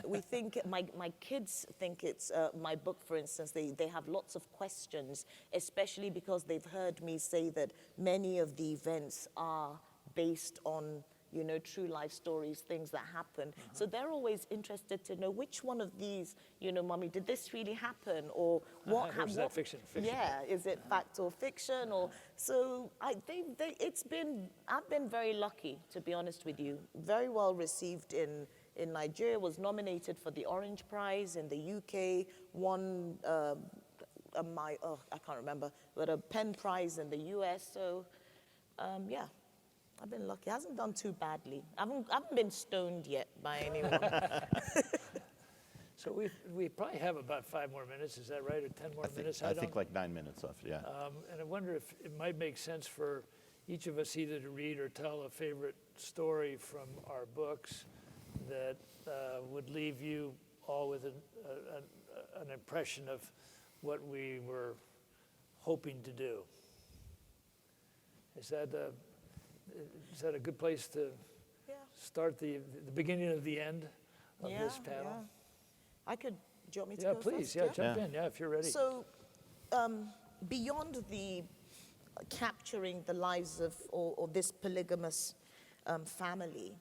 We think, my kids think it's, my book, for instance, they have lots of questions, especially because they've heard me say that many of the events are based on, you know, true life stories, things that happen. So they're always interested to know which one of these, you know, Mommy, did this really happen? Or what happened? Is that fiction? Yeah, is it fact or fiction? Or so I've been very lucky, to be honest with you. Very well received in Nigeria, was nominated for the Orange Prize in the UK, won I can't remember, but a Pen Prize in the US. So yeah. I've been lucky. It hasn't done too badly. I haven't been stoned yet by anyone. So we probably have about 5 more minutes. Is that right, or 10 more minutes? I think like 9 minutes left. Yeah. And I wonder if it might make sense for each of us either to read or tell a favorite story from our books that would leave you all with an impression of what we were hoping to do. Is that a good place to start the beginning of the end of this panel? Do you want me to Yeah, go please. first? Yeah, jump in. Yeah, if you're ready. So, beyond the capturing the lives of or this polygamous family,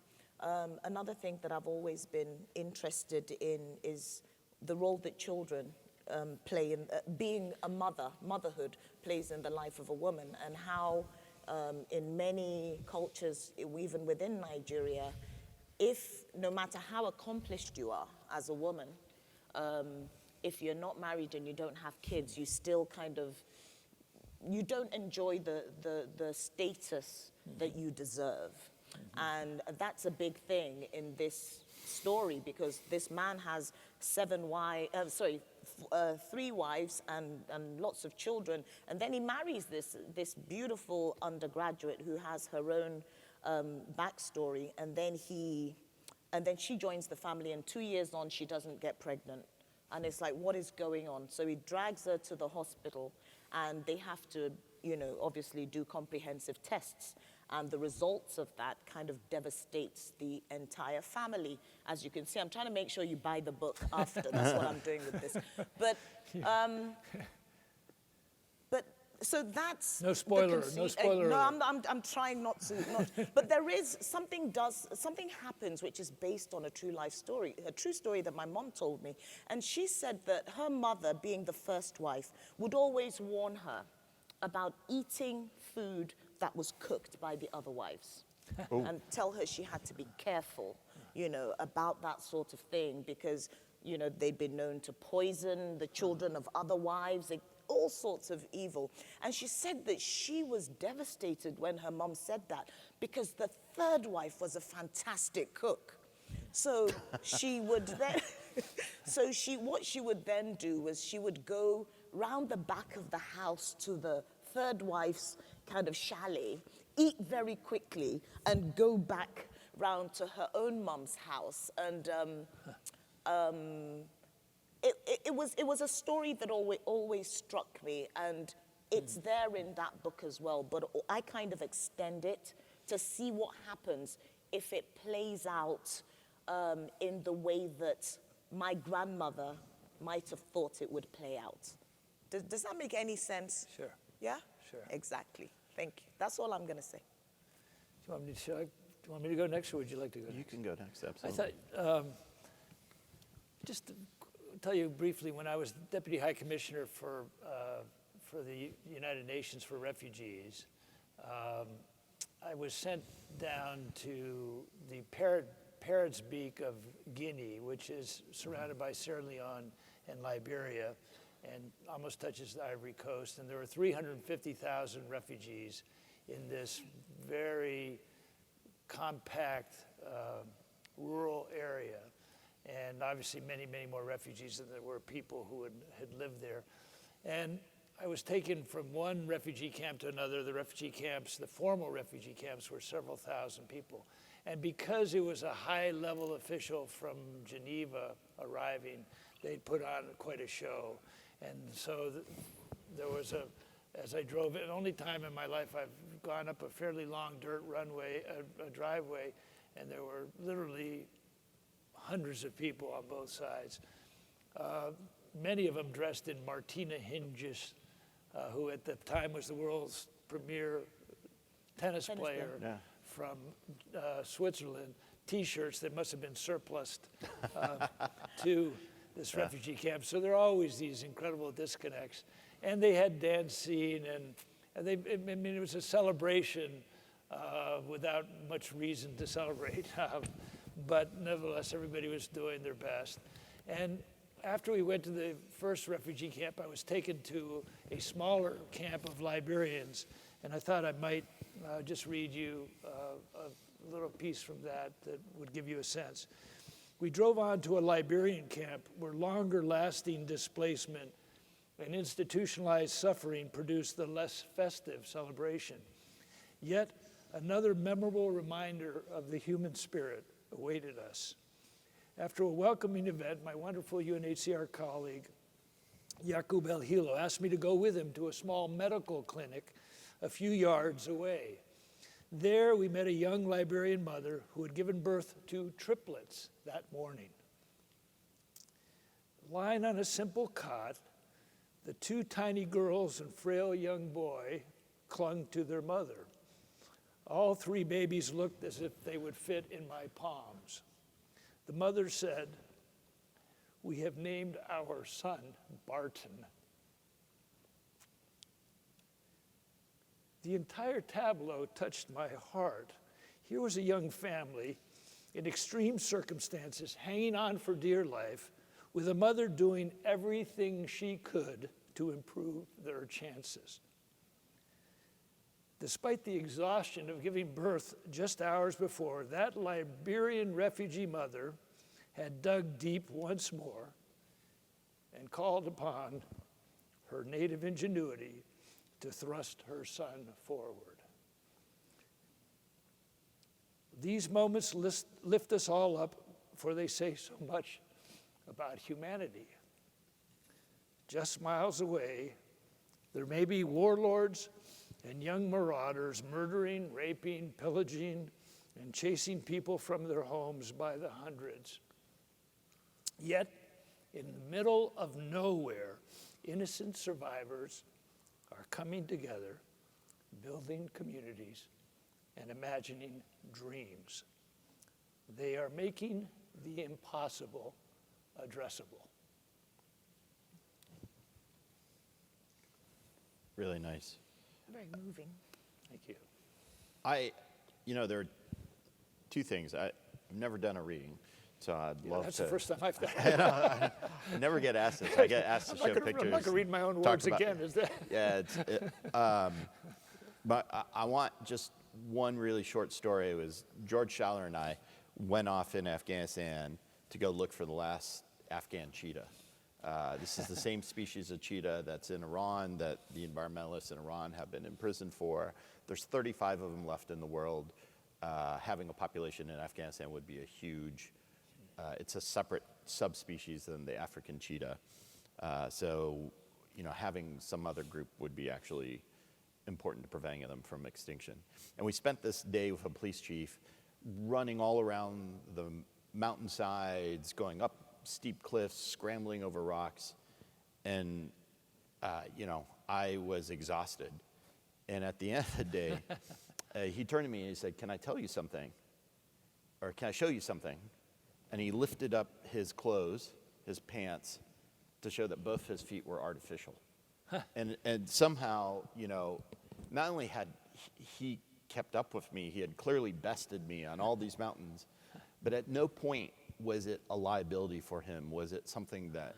another thing that I've always been interested in is the role that children play in being a motherhood plays in the life of a woman, and how in many cultures, even within Nigeria, if no matter how accomplished you are as a woman, if you're not married and you don't have kids, you still kind of, you don't enjoy the status that you deserve. And that's a big thing in this story, because this man has 3 wives and lots of children, and then he marries this beautiful undergraduate who has her own backstory, and then she joins the family, and 2 years on she doesn't get pregnant, and it's like, what is going on? So he drags her to the hospital, and they have to, obviously do comprehensive tests. And the results of that kind of devastates the entire family. As you can see, I'm trying to make sure you buy the book after. That's what I'm doing with this. But so that's No spoiler. No spoiler. No, I'm trying not to. But there is something happens which is based on a true life story, a true story that my mom told me. And she said that her mother, being the first wife, would always warn her about eating food that was cooked by the other wives, and tell her she had to be careful, about that sort of thing, because, they'd been known to poison the children of other wives, all sorts of evil. And she said that she was devastated when her mom said that, because the third wife was a fantastic cook. So she would then, what she would then do was she would go round the back of the house to the third wife's kind of chalet, eat very quickly, and go back round to her own mum's house. And it was a story that always struck me, and it's there in that book as well. But I kind of extend it to see what happens if it plays out in the way that my grandmother might have thought it would play out. Does that make any sense? Sure. Yeah? Sure. Exactly. Thank you. That's all I'm going to say. Do you want me to go next, or would you like to go next? You can go next, I absolutely. thought, just to tell you briefly, when I was Deputy High Commissioner for the United Nations for Refugees, I was sent down to the Parrot's Beak of Guinea, which is surrounded by Sierra Leone and Liberia, and almost touches the Ivory Coast. And there were 350,000 refugees in this very compact rural area. And obviously many, many more refugees than there were people who had lived there. And I was taken from one refugee camp to another. The refugee camps, the formal refugee camps, were several thousand people. And because it was a high-level official from Geneva arriving, they put on quite a show. And so there was as I drove, the only time in my life I've gone up a fairly long dirt runway, a driveway, and there were literally hundreds of people on both sides. Many of them dressed in Martina Hingis, who at the time was the world's premier tennis player from Switzerland, T-shirts that must have been surplused to this refugee camp. So there are always these incredible disconnects. And they had dancing, and it was a celebration without much reason to celebrate. But nevertheless, everybody was doing their best. And after we went to the first refugee camp, I was taken to a smaller camp of Liberians, and I thought I might just read you a little piece from that would give you a sense. We drove on to a Liberian camp where longer lasting displacement and institutionalized suffering produced the less festive celebration. Yet another memorable reminder of the human spirit awaited us. After a welcoming event, my wonderful UNHCR colleague, Yakub El Hilo, asked me to go with him to a small medical clinic a few yards away. There we met a young Liberian mother who had given birth to triplets that morning. Lying on a simple cot, the two tiny girls and frail young boy clung to their mother. All three babies looked as if they would fit in my palms. The mother said, "We have named our son Barton." The entire tableau touched my heart. Here was a young family in extreme circumstances, hanging on for dear life, with a mother doing everything she could to improve their chances. Despite the exhaustion of giving birth just hours before, that Liberian refugee mother had dug deep once more and called upon her native ingenuity to thrust her son forward. These moments lift us all up, for they say so much about humanity. Just miles away, there may be warlords and young marauders murdering, raping, pillaging, and chasing people from their homes by the hundreds. Yet, in the middle of nowhere, innocent survivors are coming together, building communities, and imagining dreams. They are making the impossible addressable. Really nice. Very moving. Thank you. There are two things. I've never done a reading, so I'd love That's to. the first time I've done I never get asked this. I get asked to show pictures. I'm not going to read my own talk words about- again, is that? Yeah, but I want just one really short story. It was George Schaller and I went off in Afghanistan to go look for the last Afghan cheetah. This is the same species of cheetah that's in Iran, that the environmentalists in Iran have been imprisoned for. There's 35 of them left in the world. Having a population in Afghanistan would be a huge, it's a separate subspecies than the African cheetah. So, having some other group would be actually important to preventing them from extinction. And we spent this day with a police chief running all around the mountainsides, going up steep cliffs, scrambling over rocks. And, I was exhausted. And at the end of the day, he turned to me and he said, "Can I tell you something? Or can I show you something?" And he lifted up his clothes, his pants, to show that both his feet were artificial. And somehow, not only had he kept up with me, he had clearly bested me on all these mountains, but at no point was it a liability for him. Was it something that,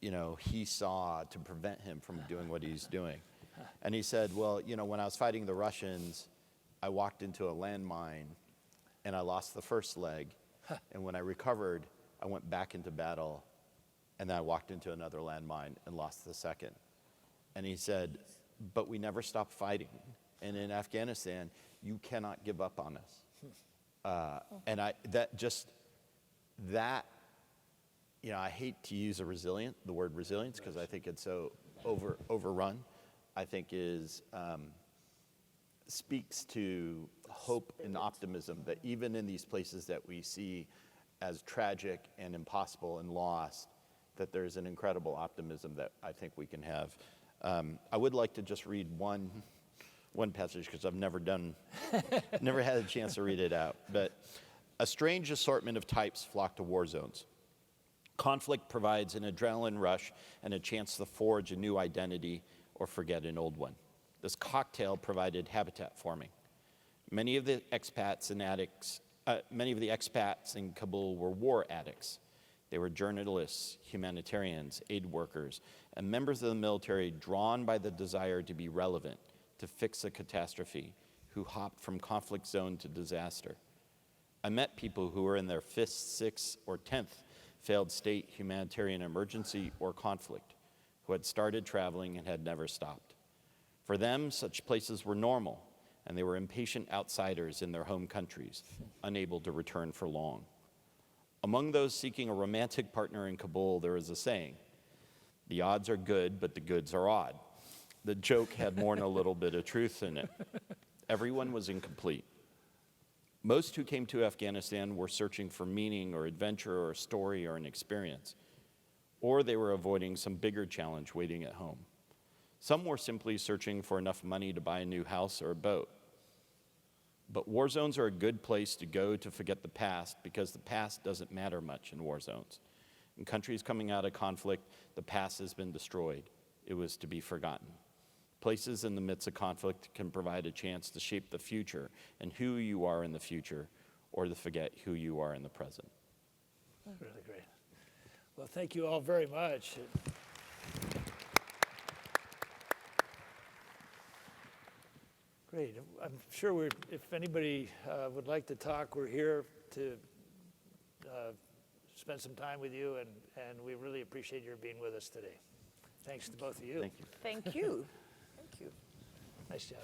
he saw to prevent him from doing what he's doing? And he said, "Well, when I was fighting the Russians, I walked into a landmine and I lost the first leg. And when I recovered, I went back into battle, and then I walked into another landmine and lost the second." And he said, "But we never stopped fighting. And in Afghanistan, you cannot give up on us." And I hate to use the word resilience, because I think it's so overrun. I think speaks to hope and optimism, that even in these places that we see as tragic and impossible and lost, that there's an incredible optimism that I think we can have. I would like to just read one passage, because I've never had a chance to read it out. But a strange assortment of types flock to war zones. Conflict provides an adrenaline rush and a chance to forge a new identity or forget an old one. This cocktail provided habitat forming. Many of the expats in Kabul were war addicts. They were journalists, humanitarians, aid workers, and members of the military drawn by the desire to be relevant, to fix a catastrophe, who hopped from conflict zone to disaster. I met people who were in their 5th, 6th, or 10th failed state humanitarian emergency or conflict, who had started traveling and had never stopped. For them, such places were normal, and they were impatient outsiders in their home countries, unable to return for long. Among those seeking a romantic partner in Kabul, there is a saying: "The odds are good, but the goods are odd." The joke had more than a little bit of truth in it. Everyone was incomplete. Most who came to Afghanistan were searching for meaning or adventure or a story or an experience. or they were avoiding some bigger challenge waiting at home. Some were simply searching for enough money to buy a new house or a boat. But war zones are a good place to go to forget the past, because the past doesn't matter much in war zones. In countries coming out of conflict, the past has been destroyed. It was to be forgotten. Places in the midst of conflict can provide a chance to shape the future and who you are in the future, or to forget who you are in the present. Really great. Well, thank you all very much. Great. I'm sure if anybody would like to talk, we're here to spend some time with you, and we really appreciate your being with us today. Thanks to both of you. Thank you. Thank you. Thank you. Nice job.